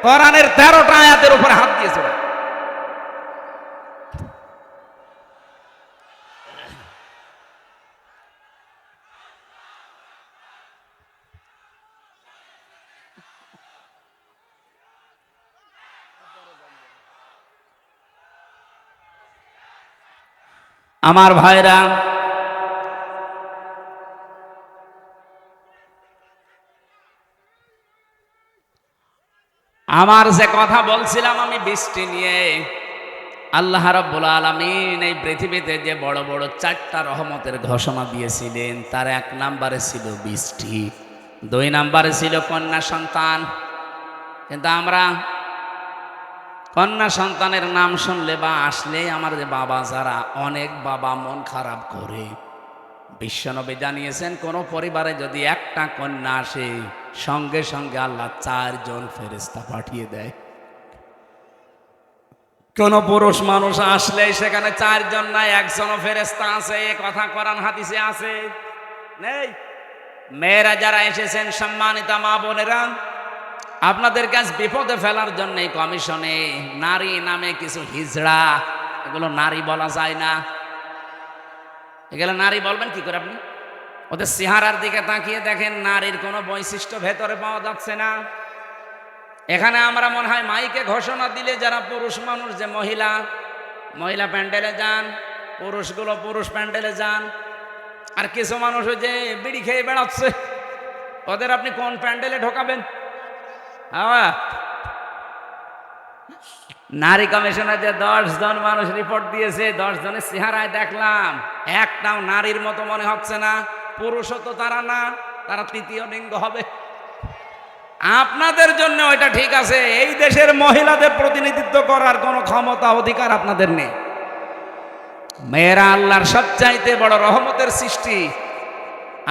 কোরআনের 13টা আয়াতের উপর হাত দিয়েছে। আমার ভাইরা, আমার যে কথা বলছিলাম আমি বৃষ্টি নিয়ে, আল্লাহ রাব্বুল আলামিন এই পৃথিবীতে যে বড় বড় 4টা রহমতের ঘোষণা দিয়েছিলেন, তার 1 নম্বরে ছিল বৃষ্টি, 2 নম্বরে ছিল কন্যা সন্তান। কিন্তু আমরা কন্যা সন্তানের নাম শুনলে বা আসলে আমার যে বাবা যারা, অনেক বাবা মন খারাপ করে। বিশ্বনবী জানিয়েছেন, কোন পরিবারে যদি 1টা কন্যা আসে, সঙ্গে সঙ্গে আল্লাহ 4 জন ফেরেশতা পাঠিয়ে দেয়। কোন পুরুষ মানুষ আসলে সেখানে 4 জন নাই, 1 জন ফেরেশতা আছে। এ কথা কোরআন হাদিসে আছে নেই? মেয়েরা যারা এসেছেন, সম্মানিতা মা বোনেরা, আপনাদের কাছে বিপদে ফেলার জন্য কমিশনে নারী নামে কিছু হিজড়া এগুলো নারী বলা যায় না। এগুলো নারী বলবেন কি করে আপনি? ওদের চেহারার দিকে তাকিয়ে দেখেন, নারীর কোনো বৈশিষ্ট্য ভেতরে পাওয়া যাচ্ছে না। এখানে আমরা মনে হয় মাইকে ঘোষণা দিলে যারা পুরুষ মানুষ, যে মহিলা মহিলা প্যান্ডেলে যান, পুরুষগুলো পুরুষ প্যান্ডেলে যান, আর কিছু মানুষ ওই যে বিড়ি খেয়ে বেড়াচ্ছে, ওদের আপনি কোন প্যান্ডেলে ঢোকাবেন? নারী কমিশনে যে 10 জন মানুষ রিপোর্ট দিয়েছে, 10 জনের চেহারায় দেখলাম একটাও নারীর মতো মনে হচ্ছে না। পুরুষও তো তারা না, তারা তৃতীয় লিঙ্গ হবে। আপনাদের জন্য ওইটা ঠিক আছে, এই দেশের মহিলাদের প্রতিনিধিত্ব করার কোনো ক্ষমতা অধিকার আপনাদের নেই। মেয়েরা আল্লাহর সবচাইতে বড় রহমতের সৃষ্টি।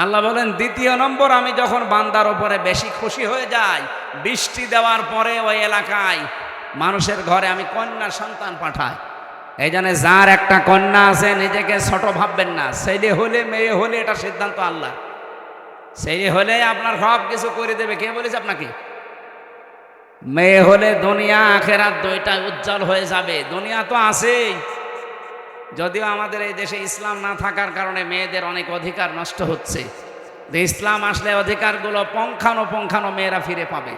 আল্লাহ বলেন, দ্বিতীয় নম্বর, আমি যখন বান্দার উপরে বেশি খুশি হয়ে যাই, বৃষ্টি দেওয়ার পরে ওই এলাকায় মানুষের ঘরে আমি কন্যা সন্তান পাঠাই। এই জন্য যার একটা কন্যা আছে নিজেকে ছোট ভাববেন না। ছেলে হলে মেয়ে হলে এটা সিদ্ধান্ত আল্লাহ। ছেলে হলে আপনার সব কিছু করে দেবে, কে বলেছে আপনাকে? মেয়ে হলে দুনিয়া আখেরাত দুইটাই উজ্জ্বল হয়ে যাবে। দুনিয়া তো আছেই, যদিও আমাদের এই দেশে ইসলাম না থাকার কারণে মেয়েদের অনেক অধিকার নষ্ট হচ্ছে। ইসলাম আসলে অধিকারগুলো পঙ্খানো মেয়েরা ফিরে পাবে।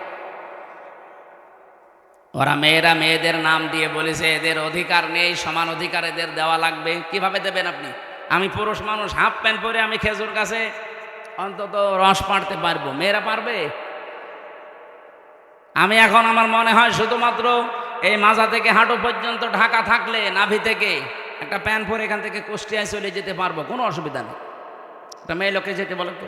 ওরা মেয়েরা মেয়েদের নাম দিয়ে বলেছে এদের অধিকার নেই, সমান অধিকার এদের দেওয়া লাগবে। কিভাবে দেবেন আপনি? আমি পুরুষ মানুষ, হাফ প্যান্ট পরে আমি খেজুর গাছে অন্তত রস পাড়তে পারবো, মেয়েরা পারবে? আমি এখন আমার মনে হয় শুধুমাত্র এই মাজা থেকে হাঁটু পর্যন্ত ঢাকা থাকলে, নাভি থেকে একটা প্যান্ট পরে এখান থেকে কুষ্টিয়ায় চলে যেতে পারবো, কোনো অসুবিধা নেই। একটা মেয়ে লোকে যেতে বলে তো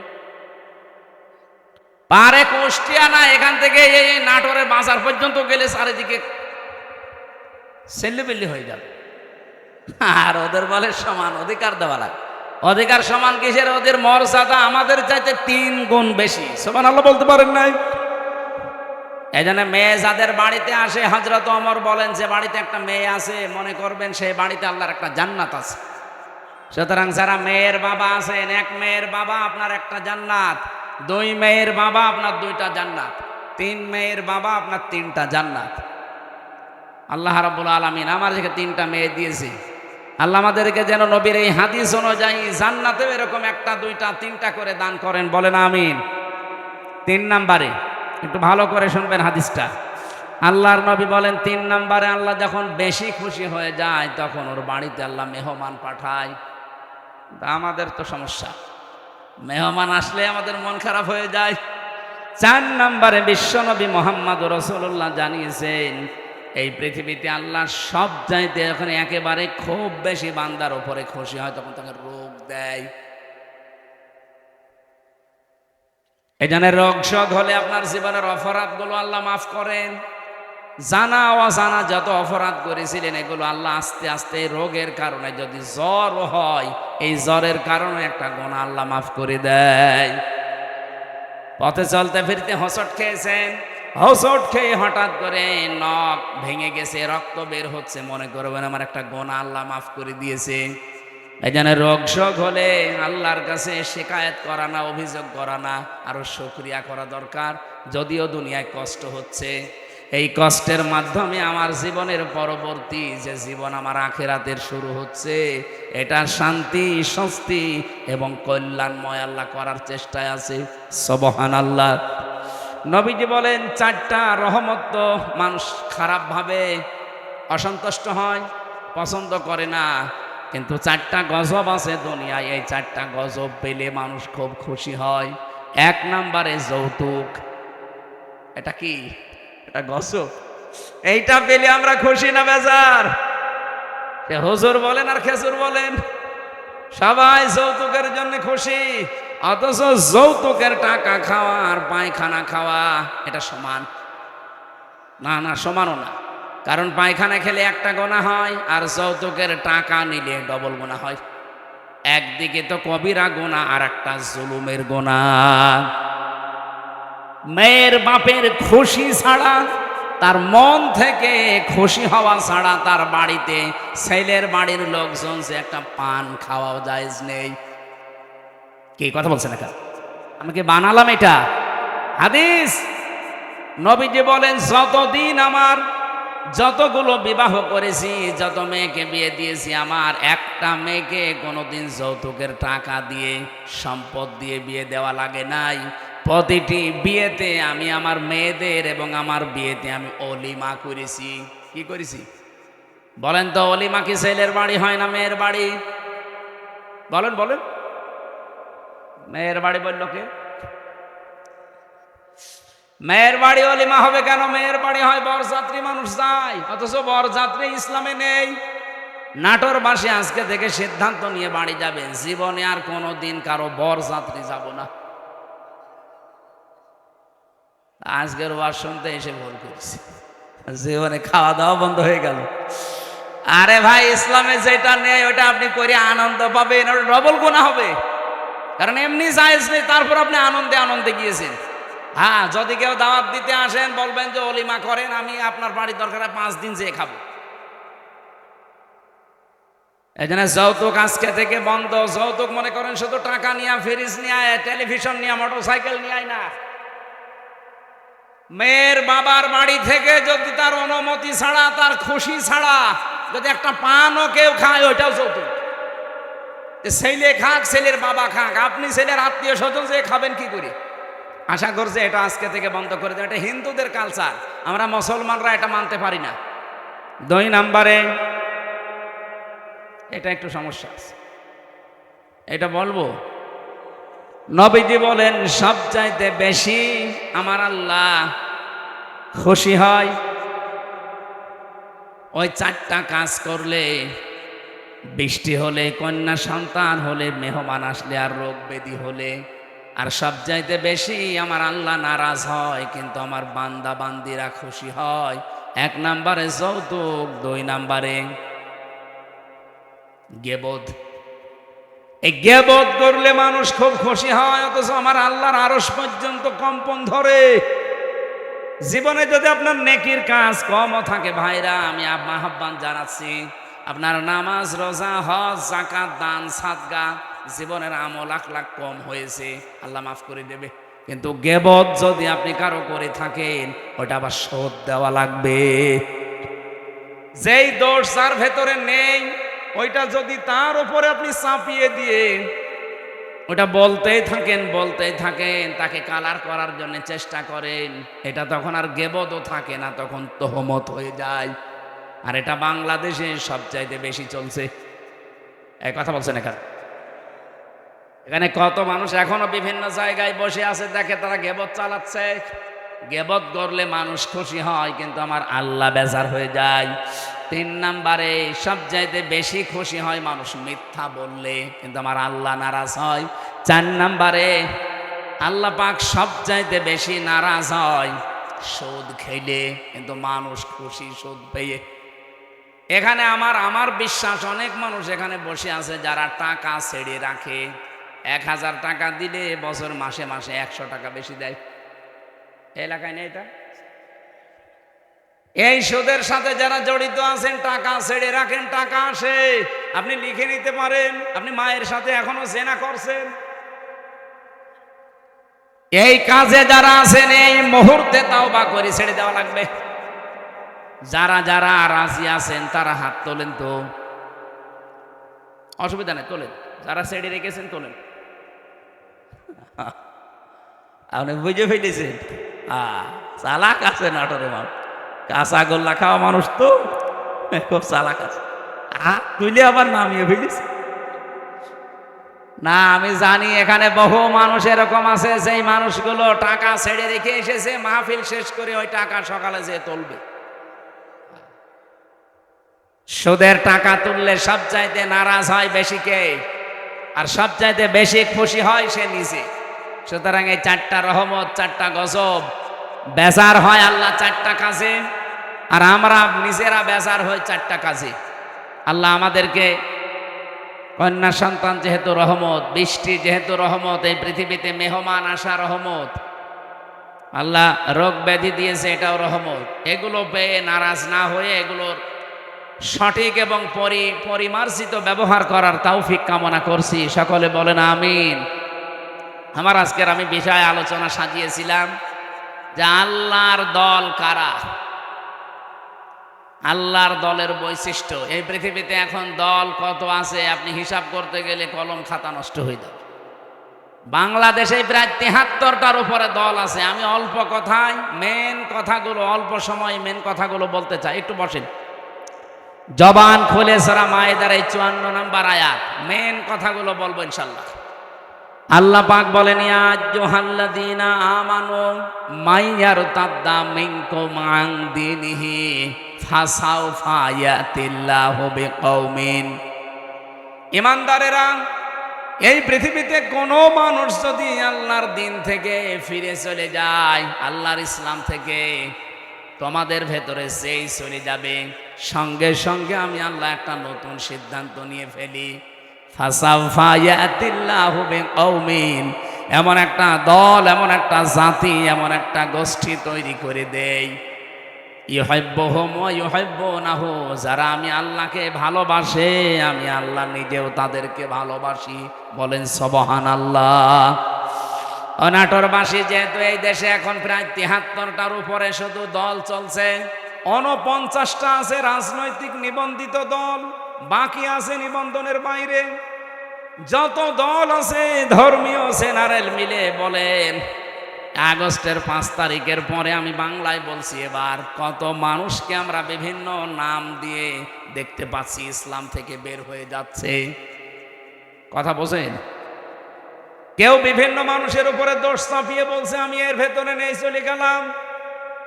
পারে? কুষ্টিয়া না, এখান থেকে এই নাটোরের বাজার পর্যন্ত গেলে চারিদিকে সেল্লিবিল্লি হয়ে যাবে। আর ওদের বলে সমান অধিকার দেওয়া লাগে। অধিকার সমান কিসের? ওদের মর্যাদা আমাদের চাইতে 3 গুণ বেশি। সুবহানাল্লাহ বলতে পারেন নাই? এই জন্য মেয়ে যাদের বাড়িতে আসে, হযরত ওমর বলেন, যে বাড়িতে একটা মেয়ে আছে মনে করবেন সেই বাড়িতে আল্লাহর একটা জান্নাত আছে। সুতরাং যারা মেয়ের বাবা আছেন, 1 মেয়ের বাবা আপনার একটা জান্নাত, 2 মেয়ের বাবা আপনার 2টা জান্নাত, 3 মেয়ের বাবা আপনার 3টা জান্নাত। আল্লাহ রাব্বুল আলামিন আমাদেরকে 3টা মেয়ে দিয়েছে। আল্লাহ আমাদেরকে যেন নবীর এই হাদিস অনুযায়ী জান্নাতেও এরকম 1টা 2টা 3টা করে দান করেন, বলেন আমিন। 3 নম্বরে একটু ভালো করে শুনবেন হাদিসটা। আল্লাহর নবী বলেন, 3 নম্বরে আল্লাহ যখন বেশি খুশি হয়ে যায় তখন ওর বাড়িতে আল্লাহ মেহমান পাঠায়। আমাদের তো সমস্যা, মেহমান আসলে আমাদের মন খারাপ হয়ে যায়। 4 নম্বরে বিশ্বনবী মুহাম্মদ রাসূলুল্লাহ জানিয়েছেন, এই পৃথিবীতে আল্লাহ সব চাইতে এখন একেবারে খুব বেশি বান্দার উপরে খুশি হয় তখন তাকে রোগ দেয়। এই জন্য রোগ শোক হলে আপনার জীবনের অপরাধগুলো আল্লাহ মাফ করেন। জানা অজানা যত অপরাধ করেছিলেন এগুলো আল্লাহ আস্তে আস্তে রোগের কারণে, যদি জ্বর হয় এই জ্বরের কারণে একটা গুনাহ আল্লাহ মাফ করে দেয়। পথে চলতে ফিরতে হোঁচট খেয়েছেন, হোঁচট খেয়ে হঠাৎ করে নখ ভেঙে গেছে, রক্ত বের হচ্ছে, মনে করবেন আমার একটা গুনাহ আল্লাহ মাফ করে দিয়েছে। এই জন্য রোগ শোক হলে আল্লাহর কাছে শিকায়েত করা না, অভিযোগ করা না, আরো শুকরিয়া করা দরকার। যদিও দুনিয়ায় কষ্ট হচ্ছে, এই কষ্টের মাধ্যমে আমার জীবনের পরবর্তী যে জীবন আমার আখিরাতের শুরু হচ্ছে, এটা শান্তি, স্বস্তি এবং কল্যাণময় আল্লাহ করার চেষ্টায় আছে। সুবহানাল্লাহ। নবীজি বলেন 4টা রহমত তো মানুষ খারাপভাবে অসন্তুষ্ট হয়, পছন্দ করে না, কিন্তু 4টা গজব আছে দুনিয়ায়, এই 4টা গজব পেলে মানুষ খুব খুশি হয়। 1 নম্বরে যৌতুক। এটা কি? এটা গজব। এইটা পেলে আমরা খুশি না বেজার? সে হুজুর বলেন আর খেজুর বলেন, সবাই যৌতুকের জন্য খুশি, অথচ যৌতুকের টাকা খাওয়া আর পায়খানা খাওয়া এটা সমান না? না, সমানও না। কারণ পায়খানা খেলে একটা গুনাহ হয়, আর যৌতুকের টাকা নিলে ডবল গুনাহ হয়। একদিকে তো কবিরা গুনাহ, আর একটা জুলুমের গুনাহ। মেয়ের বাপের খুশি ছাড়া, তার মন থেকে খুশি হওয়া ছাড়া তার বাড়িতে ছেলের বাড়ির লোকজন যে একটা পান খাওয়াও জায়েজ নেই। কি কথা বলছেন? একা আমাকে বানালাম এটা হাদিস। নবীজি বলেন, যতদিন আমার যতগুলো বিবাহ করেছি, যত মেয়েকে বিয়ে দিয়েছি, আমার একটা মেয়েকে কোনোদিন যৌতুকের টাকা দিয়ে, সম্পদ দিয়ে বিয়ে দেওয়া লাগে নাই। প্রতিটি বিয়েতে আমি আমার মেয়েদের এবং আমার বিয়েতে আমি অলিমা করেছি। কি করেছি বলেন তো? অলিমা কি ছেলের বাড়ি হয় না মেয়ের বাড়ি? বলেন বলেন। মেয়ের বাড়ি বলল কে? মেয়ের বাড়ি অলিমা হবে কেন? মেয়ের বাড়ি হয় বরযাত্রী, মানুষ যায়, অথচ বরযাত্রী ইসলামে নেই। নাটোর বাসী আজকে থেকে সিদ্ধান্ত নিয়ে বাড়ি যাবেন, জীবনে আর কোনোদিন কারো বরযাত্রী যাব না। আজকের ওয়াজ শুনতে এসে ভুল করেছি, জীবনে খাওয়া দাওয়া বন্ধ হয়ে গেল। আরে ভাই, ইসলামে যেটা নেই ওটা আপনি করে আনন্দ পাবেন, ওটা ডবল গুনাহ হবে। কারণ এমনি জায়েজ নেই, তারপর আপনি আনন্দে আনন্দে গিয়েছেন। হ্যাঁ, যদি কেউ দাওয়াত দিতে আসেন বলবেন যে অলিমা করেন, আমি আপনার বাড়ির দরকার 5 দিন যেয়ে খাবো। এই জন্য যৌতুক আজকে থেকে বন্ধ। যৌতুক মনে করেন শুধু টাকা নিয়ে, ফ্রিজ নিয়ে, টেলিভিশন নিয়ে, মোটরসাইকেল নিয়ে না। মেয়ের বাবার বাড়ি থেকে যদি তার অনুমতি ছাড়া, তার খুশি ছাড়া যদি একটা পানও কেউ খায়, ওইটাও যৌতুক। ছেলে খাক, ছেলের বাবা খাক, আপনি ছেলের আত্মীয় স্বজন যে খাবেন কি করে? আশা করছে এটা আজকে থেকে বন্ধ করে দেয়। এটা হিন্দুদের কালচার, আমরা মুসলমানরা এটা মানতে পারি না। 2 নম্বরে এটা একটু সমস্যা আছে, এটা বলবো। নবীজি বলেন সবচাইতে বেশি আমার আল্লাহ খুশি হয় ওই 4টা কাজ করলে: বৃষ্টি হলে, কন্যা সন্তান হলে, মেহমান আসলে, আর রোগ ব্যাধি হলে। আর সবচাইতে বেশি আমার আল্লাহ নারাজ হয় কিন্তু আমার বান্দা বান্দিরা খুশি হয়। 1 নম্বরে যৌতুক, 2 নম্বরে গীবত। এই গীবত করলে মানুষ খুব খুশি হয়, অথচ আমার আল্লাহর আরশ পর্যন্ত কম্পন ধরে। জীবনে যদি আপনার নেকির কাজ কমও থাকে ভাইরা, আমি আহ্বান জানাচ্ছি, আপনার নামাজ, রোজা, হজ, যাকাত, দান, সাদকা, জীবনের আমল আখলাক কম হয়েছে, আল্লাহ মাফ করে দেবে। কিন্তু গীবত যদি আপনি কারো করে থাকেন, ওটা আবার শোধ দেওয়া লাগবে। যেই দোষ যার ভেতরে নেই, ওইটা যদি তার উপরে আপনি চাপিয়ে দিয়ে ওটা বলতেই থাকেন, তাকে কালার করার জন্য চেষ্টা করেন, এটা তখন আর গীবতও থাকে না, তখন তোহমত হয়ে যায়। আর এটা বাংলাদেশে সবচাইতে বেশি চলছে। এই কথা বলছেন এখানে কত মানুষ এখনো বিভিন্ন জায়গায় বসে আছে, দেখে তারা গীবত চালাচ্ছে। গীবত করলে মানুষ খুশি হয় কিন্তু আমার আল্লাহ বেজার হয়ে যায়। 3 নম্বরে সবচাইতে বেশি খুশি হয় মানুষ মিথ্যা বললে, কিন্তু আমার আল্লাহ নারাজ হয়। 4 নম্বরে আল্লাহ পাক সবচাইতে বেশি নারাজ হয় সুদ খেলে, কিন্তু মানুষ খুশি সুদ পেয়ে। এখানে আমার বিশ্বাস অনেক মানুষ এখানে বসে আছে যারা টাকা ছেড়ে রাখে। 1000 টাকা দিলে বছর মাসে মাসে 100 টাকা বেশি দেয়। এলাকায় নেই এটা? এই সুদের সাথে যারা জড়িত আছেন, টাকা ছেড়ে রাখেন, টাকা আসে, আপনি লিখে নিতে পারেন আপনি মায়ের সাথে এখনো জেনা করছেন। এই কাজে যারা আছেন এই মুহূর্তে তাওবা করে ছেড়ে দেওয়া লাগবে। যারা যারা রাজি আছেন তারা হাত তোলেন তো, অসুবিধা নেই, তোলেন। যারা ছেড়ে রেখেছেন তোলেন। আপনি বুঝে ফেলেছেন, চালাক আছে নাটোরে মানুষ, কাঁচা গোল্লা খাওয়া মানুষ তো খুব চালাক আছে। তুইলে আবার নামিয়ে ফেলিস না। আমি জানি এখানে বহু মানুষ এরকম আছে, সেই মানুষগুলো টাকা ছেড়ে রেখে এসেছে, মাহফিল শেষ করে ওই টাকা সকালে যেয়ে তুলবে। সুদের টাকা তুললে সবচাইতে নারাজ হয় বেশি কে? আর সবচাইতে বেশি খুশি হয় সে নিজে। সুতরাং এই 4টা রহমত, 4টা গজব, বেজার হয় আল্লাহ 4টা কাজে, আর আমরা নিজেরা বেজার হই 4টা কাজে। আল্লাহ আমাদেরকে কন্যা সন্তান যেহেতু রহমত, বৃষ্টি যেহেতু রহমত, এই পৃথিবীতে মেহমান আসা রহমত, আল্লাহ রোগ ব্যাধি দিয়েছে এটাও রহমত। এগুলো পেয়ে নারাজ না হয়ে এগুলোর সঠিক এবং পরিমার্জিত ব্যবহার করার তৌফিক কামনা করছি। সকলে বলেন আমিন। আমার আজকের আমি বিষয় আলোচনা সাজিয়েছিলাম যে আল্লাহর দল কারা। আল্লাহর দলের বৈশিষ্ট্য। এই পৃথিবীতে এখন দল কত আছে আপনি হিসাব করতে গেলে কলম খাতা নষ্ট হয়ে যাবে। বাংলাদেশে প্রায় ৭৩টার উপরে দল আছে। আমি অল্প কথায় মেন কথাগুলো, অল্প সময় মেন কথাগুলো বলতে চাই। একটু বসেন, জবান খুলে সূরা মায়েদার এই ৫৪ নম্বর আয়াত, মেন কথাগুলো বলবো ইনশাল্লাহ। আল্লাহ পাক বলেন, ইয়া আইয়ুহাল্লাযীনা আমানু মাইয়ারতাদ্দা মিনকুম আন দীনিহি ফাসাউফা ইয়াতিল্লাহু বিকওমিন। ঈমানদারেরা, এই পৃথিবীতে কোনো মানুষ যদি আল্লাহর দিন থেকে ফিরে চলে যায়, আল্লাহর ইসলাম থেকে, তোমাদের ভেতরে সেই চলে যাবে, সঙ্গে সঙ্গে আমি আল্লাহ একটা নতুন সিদ্ধান্ত নিয়ে ফেলি। ফাসাউফা ইয়াতিল্লাহু বিকওমিন, এমন একটা দল, এমন একটা জাতি, এমন একটা গোষ্ঠী তৈরি করে দেই, ইউহিব্বুহুম ওয়া ইউহিব্বুনাহু, যারা আমি আল্লাহকে ভালোবাসে, আমি আল্লাহ নিজেও তাদেরকে ভালোবাসি। বলেন সুবহানাল্লাহ। অনাটোরবাসী, যেহেতু এই দেশে এখন প্রায় ৭৩টার উপরে শুধু দল চলছে, ৪৯টা আছে রাজনৈতিক নিবন্ধিত দল, বাকি আছে নিবন্ধনের বাইরে। যত দল আছে ধর্মীয় জেনারেল মিলে বলেন, আগস্টের ৫ তারিখের পরে আমি বাংলায় বলছি, এবার কত মানুষকে আমরা বিভিন্ন নাম দিয়ে দেখতে পাচ্ছি ইসলাম থেকে বের হয়ে যাচ্ছে। কথা বোঝেন? কেউ বিভিন্ন মানুষের উপরে দোষ চাপিয়ে বলছে আমি এর ভেতরে নেই, চলে গেলাম।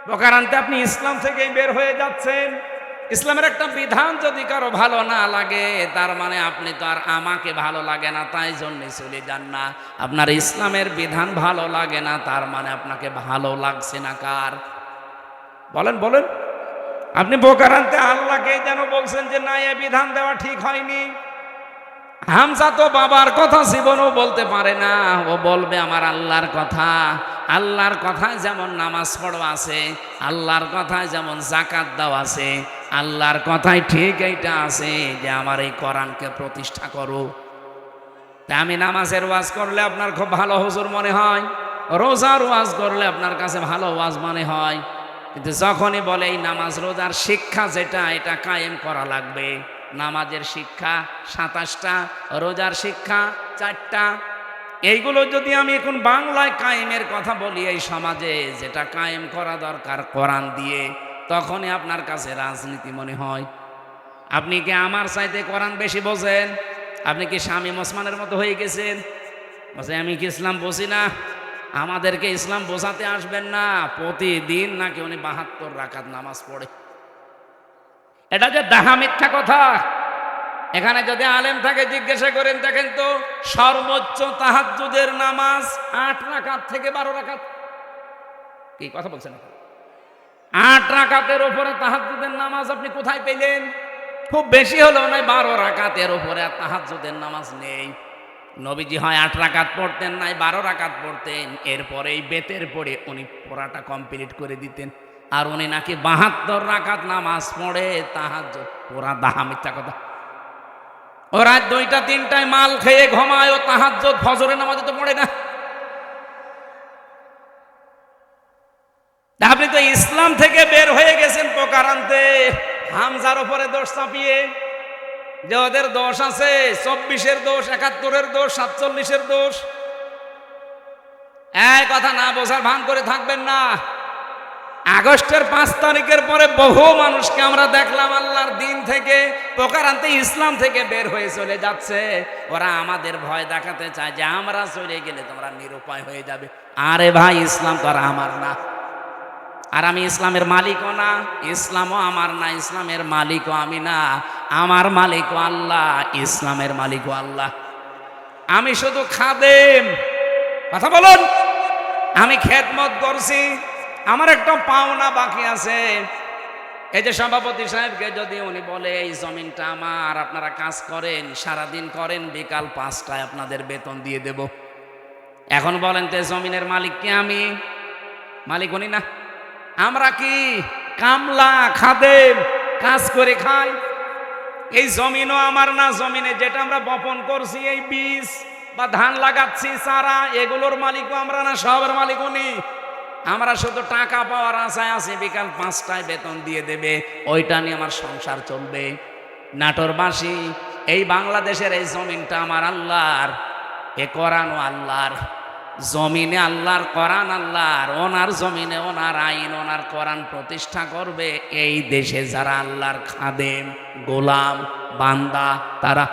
প্রকারান্তে আপনি ইসলাম থেকেই বের হয়ে যাচ্ছেন। ইসলামের একটা বিধান যদি কারো ভালো না লাগে, তার মানে আপনি তো আর আমাকে ভালো লাগে না তাই জন্যে চলে যান না। আপনার ইসলামের বিধান ভালো লাগে না, তার মানে আপনাকে ভালো লাগছে না কার? বলেন বলেন। আপনি প্রকারান্তে আল্লাহকেই যেন বলছেন যে না, এ বিধান দেওয়া ঠিক হয়নি। হামজা তো বাবার কথা জীবনও বলতে পারে না, ও বলবে আমার আল্লাহর কথা। আল্লাহর কথায় যেমন নামাজ পড়ো আছে, আল্লাহর কথায় যেমন যাকাত দাও আছে, আল্লাহর কথায় ঠিক এইটা আছে যে আমার এই কোরআনকে প্রতিষ্ঠা করো। তাই আমি নামাজের ওয়াজ করলে আপনার খুব ভালো হুজুর মনে হয়, রোজার ওয়াজ করলে আপনার কাছে ভালো ওয়াজ মনে হয়, কিন্তু যখনই বলে এই নামাজ রোজার শিক্ষা যেটা, এটা কায়েম করা লাগবে। নামাজের শিক্ষা ২৭টা, রোজার শিক্ষা ৪টা। এইগুলো যদি আমি এখন বাংলায় কায়েমের কথা বলি এই সমাজে, যেটা কায়েম করা দরকার কোরআন দিয়ে, তখনই আপনার কাছে রাজনীতি মনে হয়। আপনি কি আমার চাইতে কোরআন বেশি বোঝেন? আপনি কি শামীম ওসমানের মতো হয়ে গেছেন? বলছে আমি কি ইসলাম বুঝি না? আমাদেরকে ইসলাম বোঝাতে আসবেন না। প্রতিদিন নাকি উনি ৭২ রাকাত নামাজ পড়ে। এটা যে ডাহা মিথ্যা কথা। এখানে যদি আলেম থাকে জিজ্ঞাসা করেন, দেখেন তো সর্বোচ্চ তাহাজ্জুদের নামাজ ৮ রাকাত থেকে ১২ রাকাত। কি কথা বলছেন? ৮ রাকাতের উপরে তাহাজ্জুদের নামাজ আপনি কোথায় পেলেন? খুব বেশি হলেও নয় ১২ রাকাতের উপরে তাহাজ্জুদের নামাজ নেই। নবীজি হয় ৮ রাকাত পড়তেন, নাই ১২ রাকাত পড়তেন। এরপরে এই বেতের পড়ে উনি পড়াটা কমপ্লিট করে দিতেন। আর উনি নাকি ৭২ রাকাত নামাজ পড়ে তাহাজ্জুদ। ওরা ডাহা মিথ্যা কথা। ও রাত ২টা ৩টায় মাল খেয়ে ঘুমায়, ও তাহাজ্জুদ ফজরের নামাজে তো পড়ে না। আপনি তো ইসলাম থেকে বের হয়ে গেছেন প্রকারান্তে হামজার উপরে দোষ চাপিয়ে, যে ওদের দোষ আছে, ২৪-এর দোষ, ৭১-এর দোষ, ৪৭-এর দোষ। এই কথা না বোঝার ভান করে থাকবেন না। আগস্টের ৫ তারিখের পরে বহু মানুষকে আমরা দেখলাম আল্লাহর দিন থেকে, প্রকারান্তে ইসলাম থেকে বের হয়ে চলে যাচ্ছে। ওরা আমাদের ভয় দেখাতে চায় যে আমরা চলে গেলে তোমরা নিরুপায় হয়ে যাবে। আরে ভাই, ইসলাম তো আর আমার না, আর আমি ইসলামের মালিকও না, ইসলামও আমার না, ইসলামের মালিকও আমি না। আমার মালিকও আল্লাহ, ইসলামের মালিকও আল্লাহ। আমি শুধু খাদেম। কথা বলুন। আমি খেদমত করছি, আমার একটা পাওনা বাকি আছে। এই যে সভাপতি সাহেবকে যদি উনি বলে এই জমিনটা আমার, আপনারা কাজ করেন, সারাদিন করেন, বিকাল ৫টায় আপনাদের বেতন দিয়ে দেব। এখন বলেন তো জমিনের মালিক কি? আমি মালিক উনি না? আমরা কি কামলা, খাদেম, কাজ করে খাই? এই জমিনও আমার না। জমিনে যেটা আমরা বপন করছি, এই বীজ বা ধান লাগাচ্ছি, চারা, এগুলোর মালিকও আমরা না, সবের মালিক উনি। আমরা শুধু টাকা পাওয়ার আশায় আছি, বিকাল 5টায় বেতন দিয়ে দেবে, ওইটা নিয়ে আমার সংসার চলবে। নাটোরবাসী, এই বাংলাদেশের এই জমিনটা আমার আল্লাহর, এ কোরআনও আল্লাহর। জমিনে আল্লাহর, কোরআন আল্লাহর, ওনার জমিনে ওনার আইন, ওনার কোরআন প্রতিষ্ঠা করবে। এই দেশে যারা আল্লাহর খাদেম, গোলাম, বান্দা, তারা